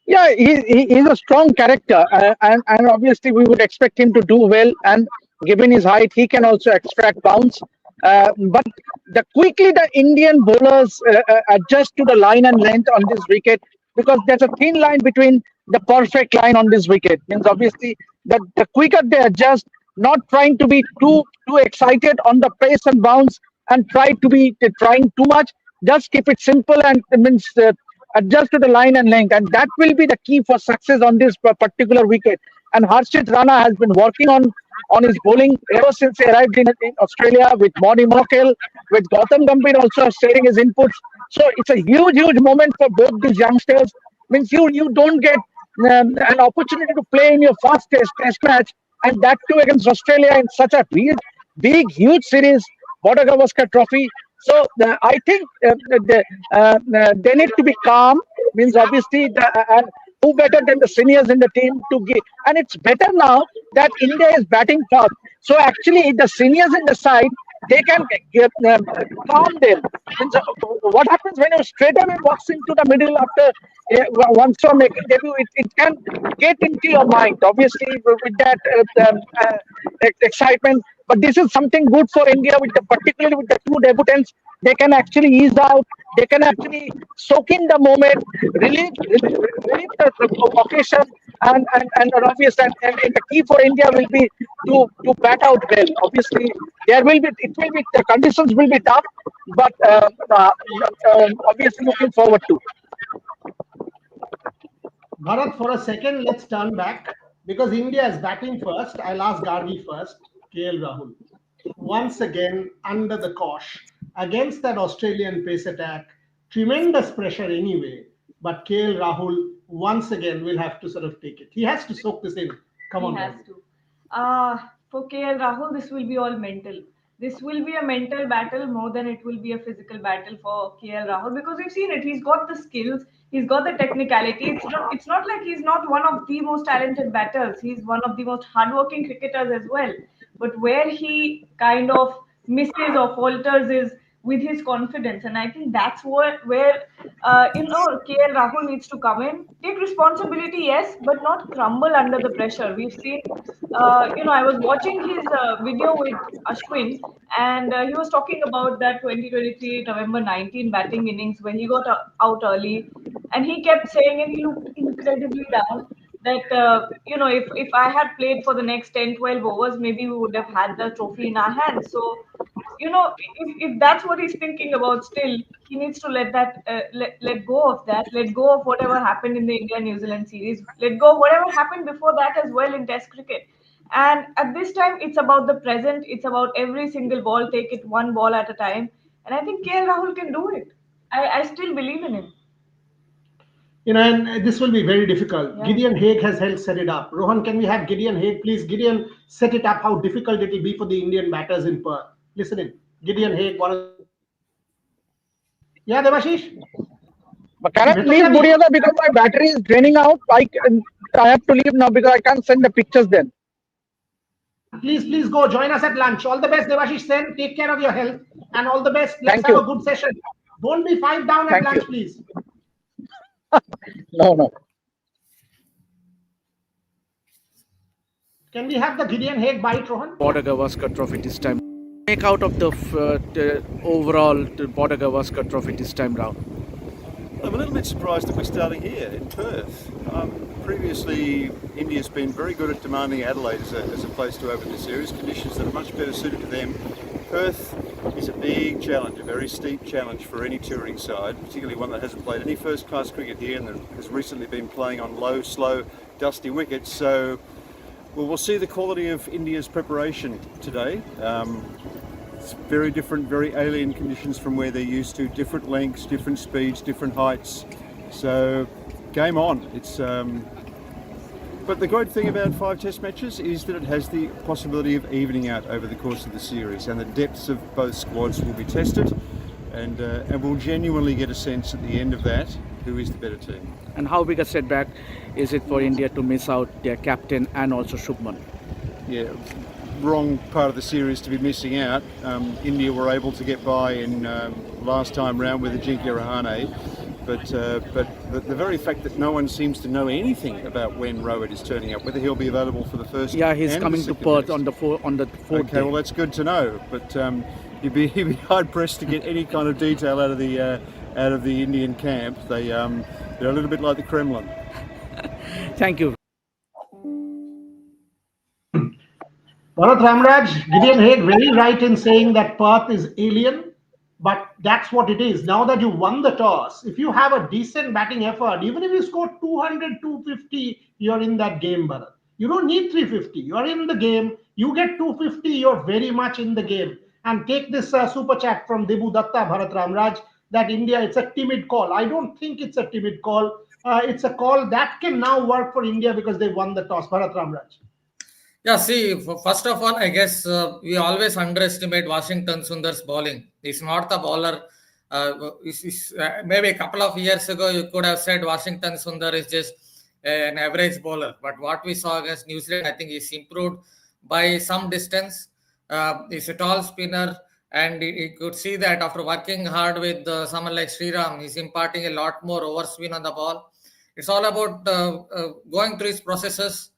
Yeah, he's a strong character, and obviously we would expect him to do well. And given his height, he can also extract bounce. But quickly the Indian bowlers adjust to the line and length on this wicket, because there's a thin line between the perfect line on this wicket. Means obviously that the quicker they adjust, not trying to be too excited on the pace and bounce and trying too much. Just keep it simple and adjust to the line and length, and that will be the key for success on this particular wicket. And Harshit Rana has been working on his bowling ever since he arrived in Australia, with Moni Mokel, with Gautam Gambhir also sharing his inputs. So it's a huge moment for both these youngsters. Means you don't get an opportunity to play in your first test match, and that too against Australia in such a big, huge series, Border Gavaskar Trophy. So I think they need to be calm. Means obviously, who better than the seniors in the team to give? And it's better now that India is batting fast. So actually, the seniors in the side they can calm them. What happens when you straight away walks into the middle after once you're making debut, it can get into your mind, obviously, with that excitement. But this is something good for India, particularly with the two debutants. They can actually ease out. They can actually soak in the moment, relieve the occasion, and obviously, and the key for India will be to bat out well. Obviously, the conditions will be tough, but obviously looking forward to.
Bharat, for a second, let's turn back because India is batting first. I'll ask Gargi first. KL Rahul. Once again, under the cosh against that Australian pace attack. Tremendous pressure anyway. But KL Rahul, once again, will have to sort of take it. He has to soak this in. Come on,
He has
Gargi.
to. For KL Rahul, this will be all mental. This will be a mental battle more than it will be a physical battle for KL Rahul because we've seen it. He's got the skills, he's got the technicality. It's not like he's not one of the most talented batters. He's one of the most hardworking cricketers as well. But where he kind of misses or falters is with his confidence, and I think that's where KL Rahul needs to come in, take responsibility, yes, but not crumble under the pressure. We've seen, I was watching his video with Ashwin, and he was talking about that 2023 November 19 batting innings where he got out early, and he kept saying, and he looked incredibly down, that if I had played for the next 10-12 overs, maybe we would have had the trophy in our hands. So if that's what he's thinking about still, he needs to let that let go of that, let go of whatever happened in the India New Zealand series, let go of whatever happened before that as well in Test cricket. And at this time, it's about the present. It's about every single ball, take it one ball at a time. And I think KL Rahul can do it. I still believe in him.
And this will be very difficult.
Yeah.
Gideon Haigh has helped set it up. Rohan, can we have Gideon Haigh, please? Gideon, set it up, how difficult it will be for the Indian batters in Perth. Listen in. Gideon Haigh, yeah, Devashish?
But can I leave, Muriada, because my battery is draining out? I have to leave now because I can't send the pictures then.
Please go. Join us at lunch. All the best, Devashish Sen. Take care of your health and all the best. Let's have a good session. Don't be 5 down at lunch, please.
No.
Can we have the Gideon Haigh bite, Rohan?
Border Gavaskar Trophy this time. Make out of the overall Border Gavaskar Trophy this time round.
I'm a little bit surprised that we're starting here in Perth. Previously, India's been very good at demanding Adelaide as a place to open the series, conditions that are much better suited to them. Perth is a big challenge, a very steep challenge for any touring side, particularly one that hasn't played any first-class cricket here and that has recently been playing on low, slow, dusty wickets. So we'll see the quality of India's preparation today. It's very different, very alien conditions from where they're used to, different lengths, different speeds, different heights. So game on. But the great thing about 5 test matches is that it has the possibility of evening out over the course of the series, and the depths of both squads will be tested, and we'll genuinely get a sense at the end of that who is the better team.
And how big a setback is it for India to miss out their captain and also Shubman?
Yeah, wrong part of the series to be missing out. India were able to get by in last time round with Ajinkya Rahane. But the very fact that no one seems to know anything about when Rohit is turning up, whether he'll be available for the first.
Yeah, he's coming to Perth on the fourth
Okay,
day.
well that's good to know. But you'd be hard pressed to get any kind of detail out of the Indian camp. They're a little bit like the Kremlin.
Thank you.
Bharat Ramraj, Gideon Haigh very right in saying that Perth is alien. But that's what it is. Now that you won the toss, if you have a decent batting effort, even if you score 200, 250, you're in that game, Bharat. You don't need 350. You're in the game. You get 250, you're very much in the game. And take this super chat from Debu Datta, Bharat Ramraj, that India, it's a timid call. I don't think it's a timid call. It's a call that can now work for India because they won the toss. Bharat Ramraj.
Yeah, see, first of all, I guess we always underestimate Washington Sundar's bowling. He's not the bowler. Maybe a couple of years ago, you could have said Washington Sundar is just an average bowler. But what we saw against New Zealand, I think he's improved by some distance. He's a tall spinner. And you could see that after working hard with someone like Sriram, he's imparting a lot more overspin on the ball. It's all about going through his processes.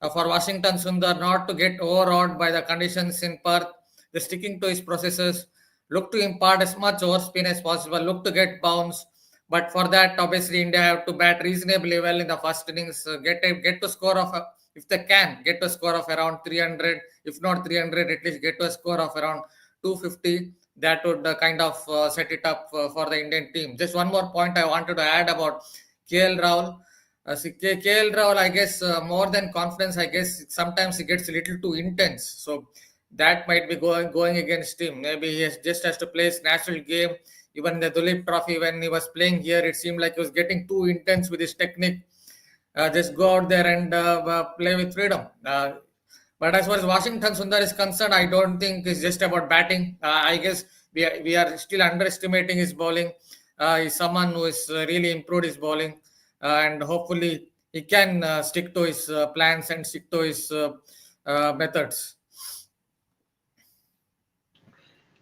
For Washington Sundar not to get overawed by the conditions in Perth, the sticking to his processes, look to impart as much overspin as possible, look to get bounce. But for that, obviously, India have to bat reasonably well in the first innings, get to score of, if they can, get to a score of around 300, if not 300, at least get to a score of around 250. That would kind of set it up for the Indian team. Just one more point I wanted to add about KL Rahul. KL Rahul, I guess, more than confidence, I guess sometimes he gets a little too intense. So that might be going against him. Maybe he just has to play his natural game. Even the Duleep Trophy, when he was playing here, it seemed like he was getting too intense with his technique. Just go out there and play with freedom. But as far as Washington Sundar is concerned, I don't think it's just about batting. I guess we are still underestimating his bowling. He's someone who has really improved his bowling. And hopefully he can stick to his plans and stick to his methods.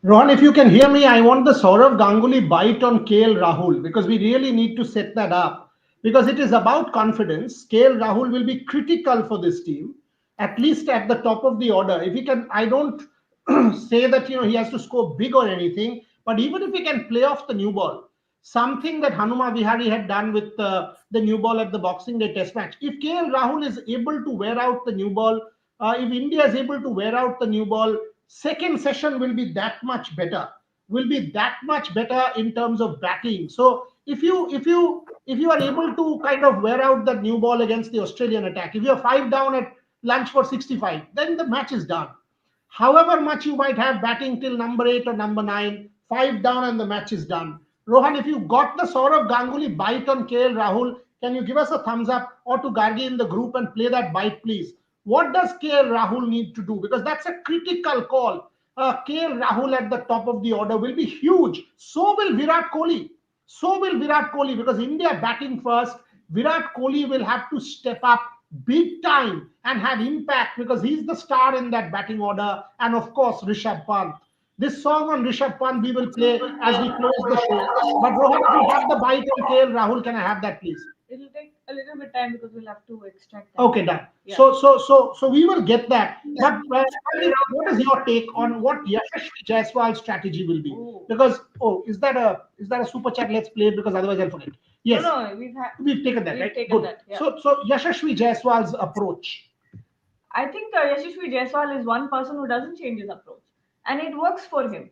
Rohan, if you can hear me, I want the Saurav Ganguly bite on KL Rahul because we really need to set that up because it is about confidence. KL Rahul will be critical for this team, at least at the top of the order. If he can, I don't say that he has to score big or anything, but even if he can play off the new ball, something that Hanuma Vihari had done with the new ball at the Boxing Day Test match. If KL Rahul is able to wear out the new ball, if India is able to wear out the new ball, second session will be that much better. Will be that much better in terms of batting. So if you are able to kind of wear out the new ball against the Australian attack, if you're 5 down at lunch for 65, then the match is done. However much you might have batting till number 8 or number 9, 5 down and the match is done. Rohan, if you got the Saurav Ganguly bite on KL Rahul, can you give us a thumbs up or to Gargi in the group and play that bite, please? What does KL Rahul need to do? Because that's a critical call. KL Rahul at the top of the order will be huge. So will Virat Kohli. So will Virat Kohli because India batting first. Virat Kohli will have to step up big time and have impact because he's the star in that batting order. And of course, Rishabh Pant. This song on Rishabh Pant we will play as we close the show. But Rohan, if you have the bite on KL Rahul, can I have that, please?
It'll take a little bit time because we'll have to extract that.
Okay, done.
Yeah.
So we will get that. But what is your take on what Yashasvi Jaiswal's strategy will be? Because is that a super chat? Let's play it because otherwise I'll forget. Yes.
No,
we've taken that, right?
Taken
Good.
that, yeah.
So Yashasvi Jaiswal's approach.
I think Yashasvi Jaiswal is one person who doesn't change his approach, and it works for him.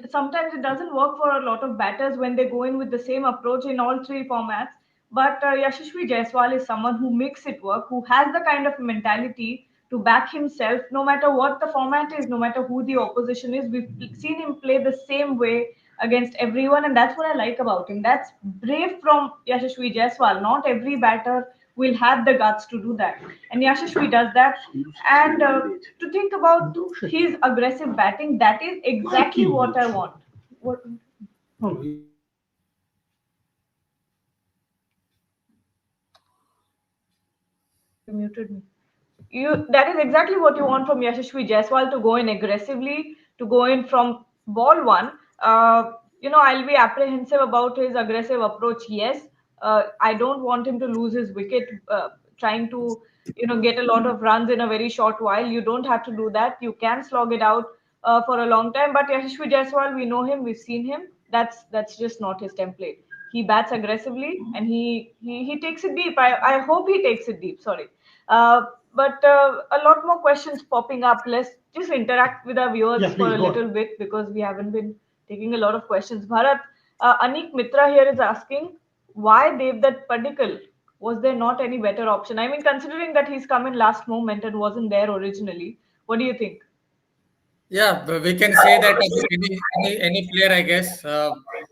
Sometimes it doesn't work for a lot of batters when they go in with the same approach in all 3 formats. But Yashasvi Jaiswal is someone who makes it work, who has the kind of mentality to back himself, no matter what the format is, no matter who the opposition is. We've seen him play the same way against everyone, and that's what I like about him. That's brave from Yashasvi Jaiswal. Not every batter will have the guts to do that, and Yashasvi does that. And to think about his aggressive batting, that is exactly what I want. You muted me. That is exactly what you want from Yashasvi Jaiswal, to go in aggressively, to go in from ball 1. I'll be apprehensive about his aggressive approach. Yes, I don't want him to lose his wicket trying to get a lot of runs in a very short while. You don't have to do that. You can slog it out for a long time. But Yashasvi Jaiswal, we know him, we've seen him. That's just not his template. He bats aggressively and he takes it deep. I hope he takes it deep. Sorry. But a lot more questions popping up. Let's just interact with our viewers for a little bit because we haven't been taking a lot of questions. Bharat, Anik Mitra here is asking, why Debutant Padikkal? Was there not any better option? I mean, considering that he's come in last moment and wasn't there originally, what do you think?
Yeah, we can say that any player, I guess.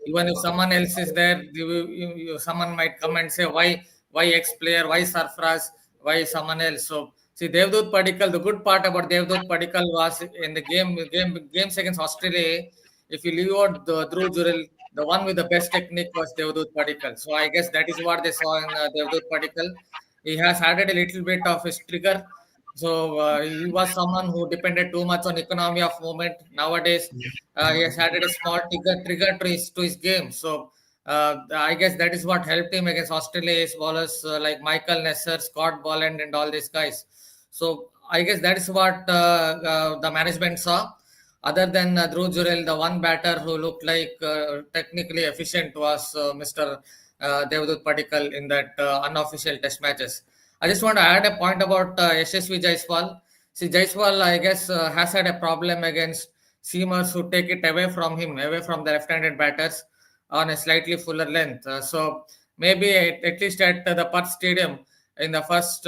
Even if someone else is there, someone might come and say, why X player, why Sarfraz, why someone else? So see, Debutant Padikkal, the good part about Debutant Padikkal was in the games against Australia, if you leave out the Dhruv Jurel, the one with the best technique was Debutant Padikkal. So I guess that is what they saw in Debutant Padikkal. He has added a little bit of his trigger. So he was someone who depended too much on economy of movement. Nowadays, he has added a small trigger to his game. So I guess that is what helped him against Australia's bowlers like Michael Nesser, Scott Boland, and all these guys. So I guess that is what the management saw. Other than Dhruv Jurel, the one batter who looked like technically efficient was Mr. Debutant Padikkal in that unofficial test matches. I just want to add a point about Yashasvi Jaiswal. See, Jaiswal, I guess, has had a problem against seamers who take it away from him, away from the left-handed batters on a slightly fuller length. So maybe at least at the Perth Stadium, in the first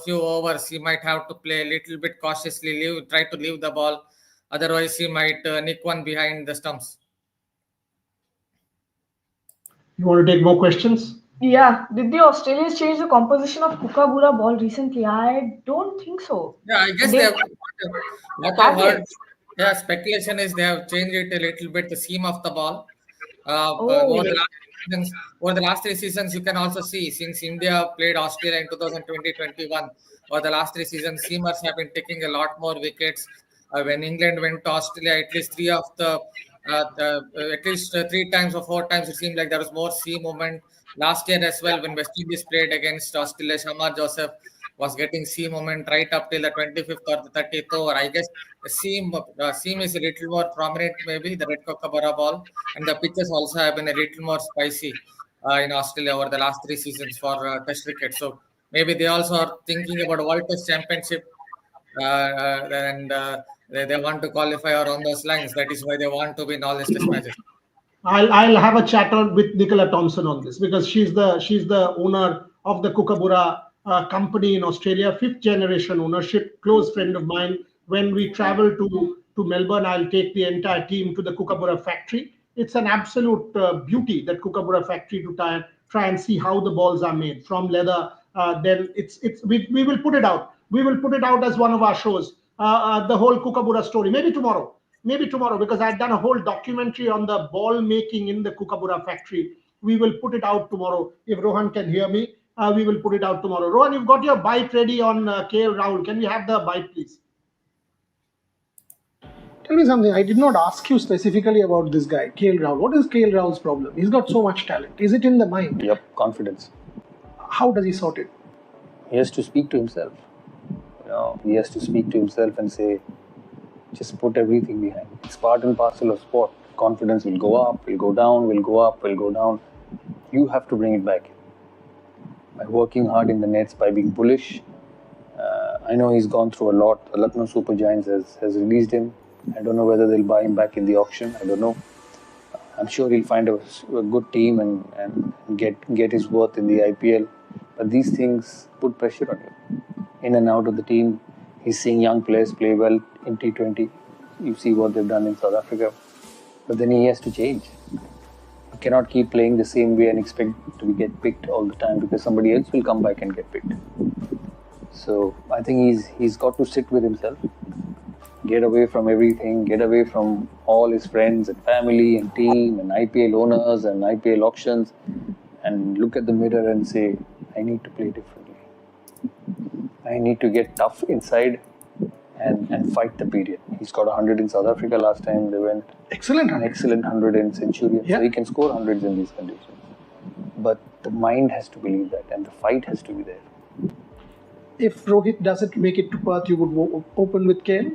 few overs, he might have to play a little bit cautiously, try to leave the ball. Otherwise, he might nick one behind the stumps.
You want to take more questions?
Yeah. Did the Australians change the composition of Kookaburra ball recently? I don't think so.
Yeah, I guess
They-
they have. What I've heard, yeah, speculation is they have changed it a little bit, the seam of the ball. Over the last 3 seasons, you can also see, since India played Australia in 2020-21, over the last 3 seasons, seamers have been taking a lot more wickets. When England went to Australia, at least three times or 4 times, it seemed like there was more seam movement. Last year as well, when West Indies played against Australia, Shamar Joseph was getting seam movement right up till the 25th or the 30th over. I guess the seam is a little more prominent, maybe the red Kookaburra ball, and the pitches also have been a little more spicy in Australia over the last 3 seasons for Test cricket. So maybe they also are thinking about World Test Championship, and they want to qualify around those lines. That is why they want to win all these Test matches.
I'll have a chat with Nicola Thompson on this, because she's the owner of the Kookaburra company in Australia, 5th generation ownership, close friend of mine. When we travel to Melbourne, I'll take the entire team to the Kookaburra factory. It's an absolute beauty, that Kookaburra factory, to try and see how the balls are made from leather. Then we will put it out. We will put it out as one of our shows. The whole Kookaburra story, maybe tomorrow, because I've done a whole documentary on the ball making in the Kookaburra factory. We will put it out tomorrow. If Rohan can hear me, we will put it out tomorrow. Rohan, you've got your bite ready on KL Rahul. Can we have the bite, please?
Tell me something. I did not ask you specifically about this guy, KL Rahul. What is KL Rahul's problem? He's got so much talent. Is it in the mind?
Yep, confidence.
How does he sort it?
He has to speak to himself. He has to speak to himself and say, just put everything behind. It's part and parcel of sport. Confidence will go up, will go down, will go up, will go down. You have to bring it back. By working hard in the nets, by being bullish. I know he's gone through a lot. The Lucknow Super Giants has released him. I don't know whether they'll buy him back in the auction. I don't know. I'm sure he'll find a good team and get his worth in the IPL. But these things put pressure on him. In and out of the team, he's seeing young players play well in T20. You see what they've done in South Africa. But then he has to change. He cannot keep playing the same way and expect to get picked all the time, because somebody else will come back and get picked. So I think he's got to sit with himself, get away from everything, get away from all his friends and family and team and IPL owners and IPL auctions, and look at the mirror and say, I need to play differently. I need to get tough inside and fight the period. He's got 100 in South Africa last time. They went
excellent
100 in Centurion.
Yeah.
So he can score hundreds in these conditions. But the mind has to believe that, and the fight has to be there.
If Rohit doesn't make it to Perth, you would open with KL?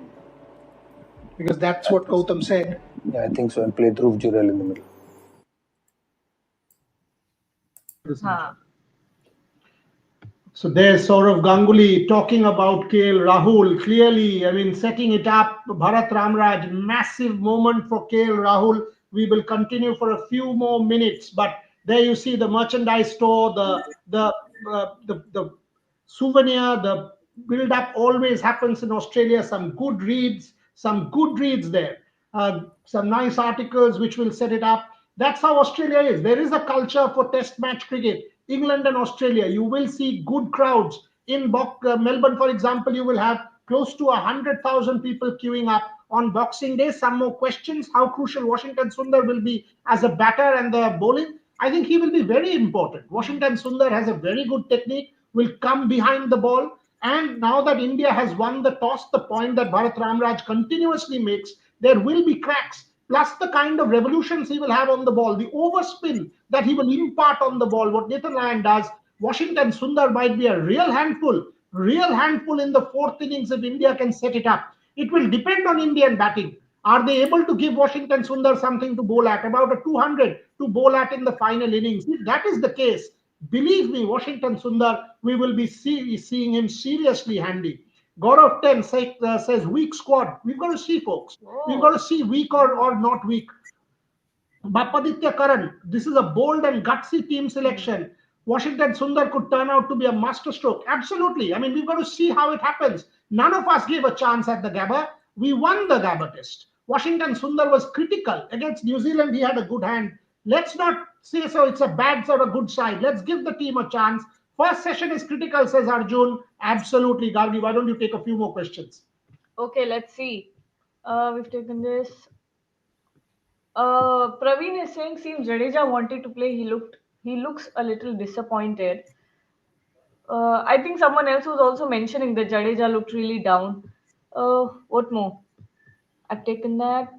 Because that's what Gautam said.
Yeah, I think so. And play Dhruv Jurel in the middle.
So there's Saurav Ganguly talking about KL Rahul. Clearly, I mean, setting it up. Bharat Ramraj, massive moment for KL Rahul. We will continue for a few more minutes, but there you see the merchandise store, the souvenir, the build-up always happens in Australia. Some good reads there. Some nice articles which will set it up. That's how Australia is. There is a culture for test match cricket. England and Australia, you will see good crowds. In Melbourne, for example, you will have close to 100,000 people queuing up on Boxing Day. Some more questions. How crucial Washington Sundar will be as a batter and the bowling. I think he will be very important. Washington Sundar has a very good technique, will come behind the ball. And now that India has won the toss, the point that Bharat Ramraj continuously makes, there will be cracks. Plus the kind of revolutions he will have on the ball, the overspin that he will impart on the ball, what Nathan Lyon does. Washington Sundar might be a real handful in the fourth innings if India can set it up. It will depend on Indian batting. Are they able to give Washington Sundar something to bowl at, about a 200 to bowl at in the final innings? If that is the case, believe me, Washington Sundar, we will be seeing him seriously handy. Gaurav 10 says weak squad. We've got to see, folks. We've got to see weak or not weak. Bapaditya Karan, this is a bold and gutsy team selection. Washington Sundar could turn out to be a masterstroke. Absolutely. I mean, we've got to see how it happens. None of us gave a chance at the Gabba. We won the Gabba test. Washington Sundar was critical. Against New Zealand, he had a good hand. Let's not say so it's a bad side or good side. Let's give the team a chance. First session is critical, says Arjun. Absolutely, Gargi. Why don't you take a few more questions?
Okay, let's see. We've taken this. Praveen is saying, seems Jadeja wanted to play. He looks a little disappointed. I think someone else was also mentioning that Jadeja looked really down. What more? I've taken that.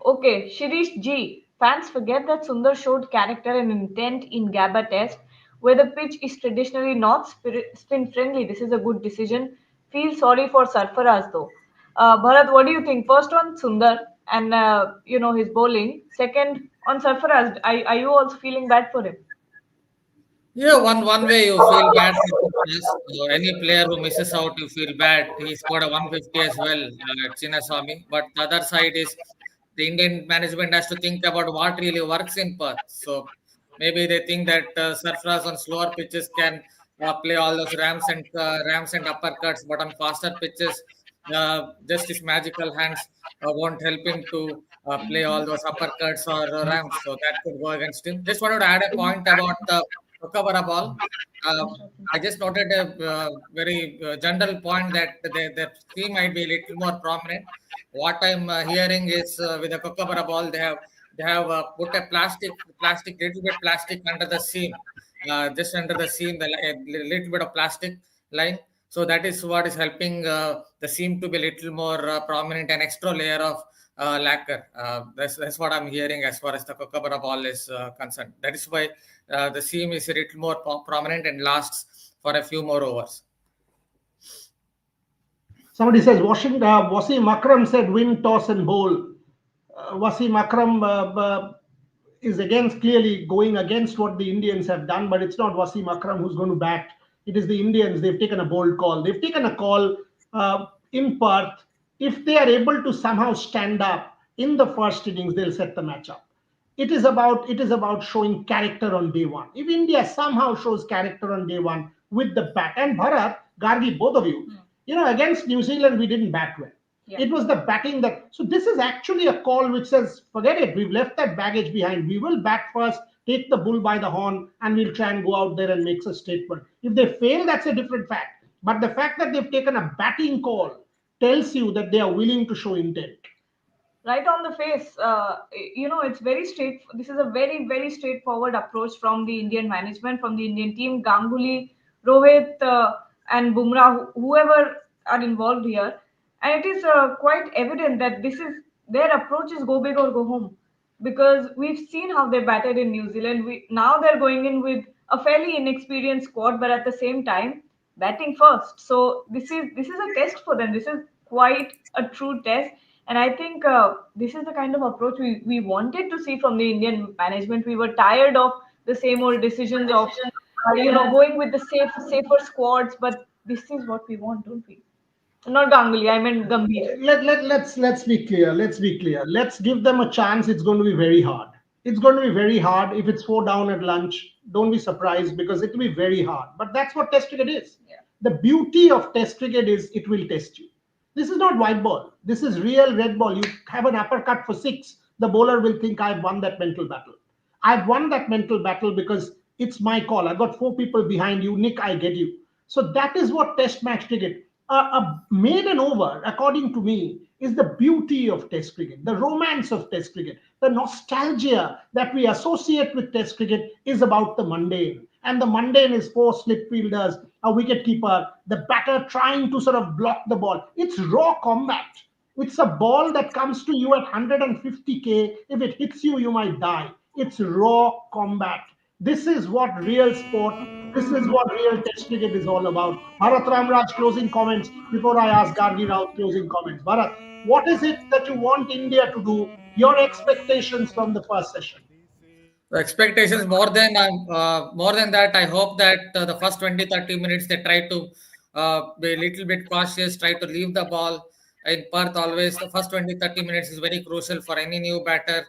Okay, Shirish G. Fans forget that Sundar showed character and intent in Gabba Test, where the pitch is traditionally not spin friendly. This is a good decision. Feel sorry for Sarfaraz though. Bharat, what do you think? First on Sundar and his bowling. Second on Sarfaraz. Are you also feeling bad for him?
Yeah, one way you feel bad for fitness. Any player who misses out, you feel bad. He scored a 150 as well at Chinnaswamy. But the other side is the Indian management has to think about what really works in Perth. So maybe they think that Sarfaraz on slower pitches can play all those rams and uppercuts, but on faster pitches, just his magical hands won't help him to play all those uppercuts or rams. So that could go against him. Just wanted to add a point about the Kookaburra ball. I just noted a very general point that the seam might be a little more prominent. What I'm hearing is with the Kookaburra ball, they have put a little bit plastic under the seam, just under the seam, a little bit of plastic line. So that is what is helping the seam to be a little more prominent, an extra layer of lacquer. That's what I'm hearing as far as the Kookaburra ball is concerned. That is why the seam is a little more prominent and lasts for a few more overs.
Somebody says Wasim Akram said win, toss and bowl. Wasim Akram is clearly going against what the Indians have done, but it's not Wasim Akram who's going to bat. It is the Indians. They've taken a bold call. They've taken a call in Perth. If they are able to somehow stand up in the first innings, they'll set the match up. It is about showing character on day one. If India somehow shows character on day one with the bat, and Bharat, Gargi, both of you, against New Zealand, we didn't bat well. Yeah. It was the batting so this is actually a call which says, forget it, we've left that baggage behind. We will bat first, take the bull by the horn, and we'll try and go out there and make a statement. If they fail, that's a different fact. But the fact that they've taken a batting call tells you that they are willing to show intent.
Right on the face, it's very this is a very, very straightforward approach from the Indian management, from the Indian team. Ganguly, Rohit and Bumrah, whoever are involved here. And it is quite evident that their approach is go big or go home. Because we've seen how they batted in New Zealand. Now they're going in with a fairly inexperienced squad, but at the same time, batting first. So this is a test for them. This is quite a true test. And I think this is the kind of approach we wanted to see from the Indian management. We were tired of the same old decisions of, going with the safer squads. But this is what we want, don't we? Not Ganguly, I meant Gambhir.
Let's be clear. Let's give them a chance. It's going to be very hard. It's going to be very hard. If it's 4 down at lunch, don't be surprised because it will be very hard. But that's what Test cricket is. Yeah. The beauty of Test cricket is it will test you. This is not white ball. This is real red ball. You have an uppercut for 6. The bowler will think I've won that mental battle. I've won that mental battle because it's my call. I've got 4 people behind you. Nick, I get you. So that is what Test match cricket. A maiden over, according to me, is the beauty of Test cricket, the romance of Test cricket, the nostalgia that we associate with Test cricket is about the mundane. and the mundane is four slip fielders, a wicket keeper, the batter trying to sort of block the ball. It's raw combat. It's a ball that comes to you at 150k. If it hits you, you might die. It's raw combat. This is what real sport, this is what real test cricket is all about. Bharat Ramraj, closing comments before I ask Gargi Rao closing comments. Bharat, what is it that you want India to do? Your expectations from the first session?
The expectations more than that. I hope that the first 20-30 minutes they try to be a little bit cautious, try to leave the ball. In Perth, always the first 20-30 minutes is very crucial for any new batter.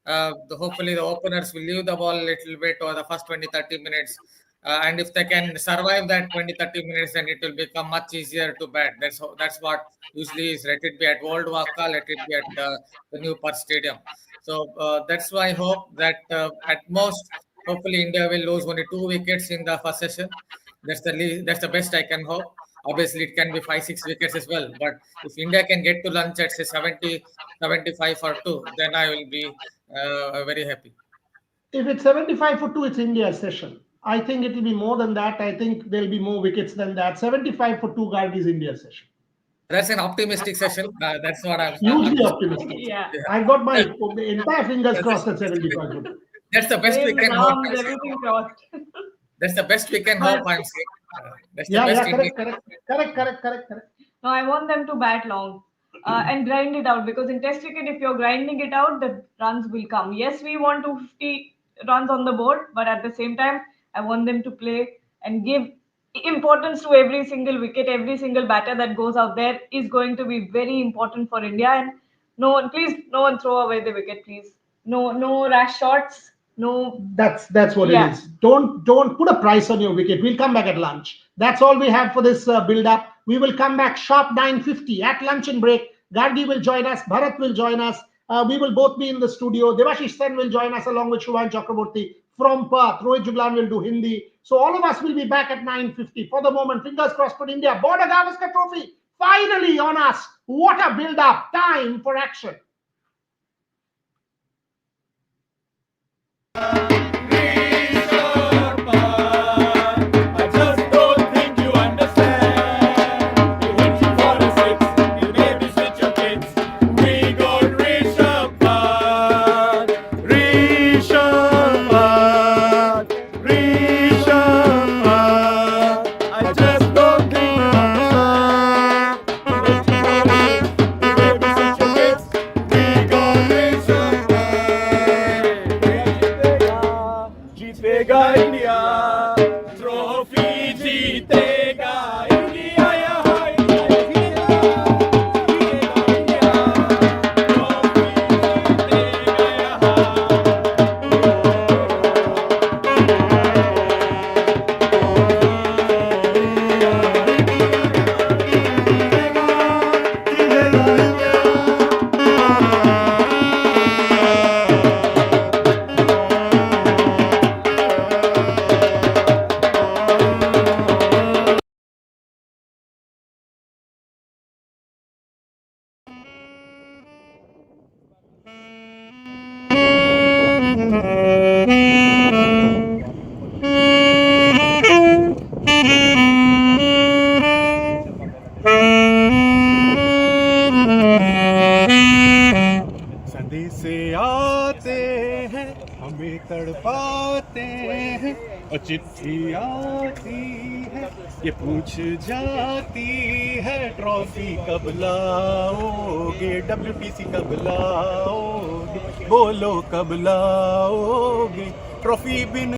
Hopefully the openers will leave the ball a little bit over the first 20-30 minutes. And if they can survive that 20-30 minutes, then it will become much easier to bat. That's what usually is. Let it be at World Waka, let it be at the new Perth Stadium. So that's why I hope that at most, hopefully India will lose only 2 wickets in the first session. That's the best I can hope. Obviously, it can be 5-6 wickets as well. But if India can get to lunch at say 70-75 for 2, then I will be very happy.
If it's 75 for 2, it's India's session. I think it will be more than that. I think there'll be more wickets than that. 75 for 2, Gargi's India session.
That's an optimistic session. That's what I'm
hugely optimistic.
Yeah.
I've got my entire fingers crossed at 75 for 2.
That's the best we can hope.
Everything crossed.
That's the best we can hope, I'm saying. That's the best
correct.
No, I want them to bat long and grind it out, because in Test cricket, if you're grinding it out, the runs will come. Yes, we want 250 runs on the board, but at the same time, I want them to play and give importance to every single wicket. Every single batter that goes out there is going to be very important for India. And no one throw away the wicket, please. No rash shots. No.
That's what it is. Don't put a price on your wicket. We'll come back at lunch. That's all we have for this build-up. We will come back sharp 9:50 at lunch and break. Gargi will join us. Bharat will join us. We will both be in the studio. Devashish Sen will join us along with Shubhan Chakraborty from Perth. Rohit Juglan will do Hindi. So all of us will be back at 9:50. For the moment, fingers crossed for India. Border Gavaskar Trophy finally on us. What a build-up. Time for action.
हमें तड़पाते हैं और चिट्ठी आती है ये पूछ जाती है ट्रॉफी कब लाओगे WTC कब लाओगे बोलो कब लाओगे ट्रॉफी बिन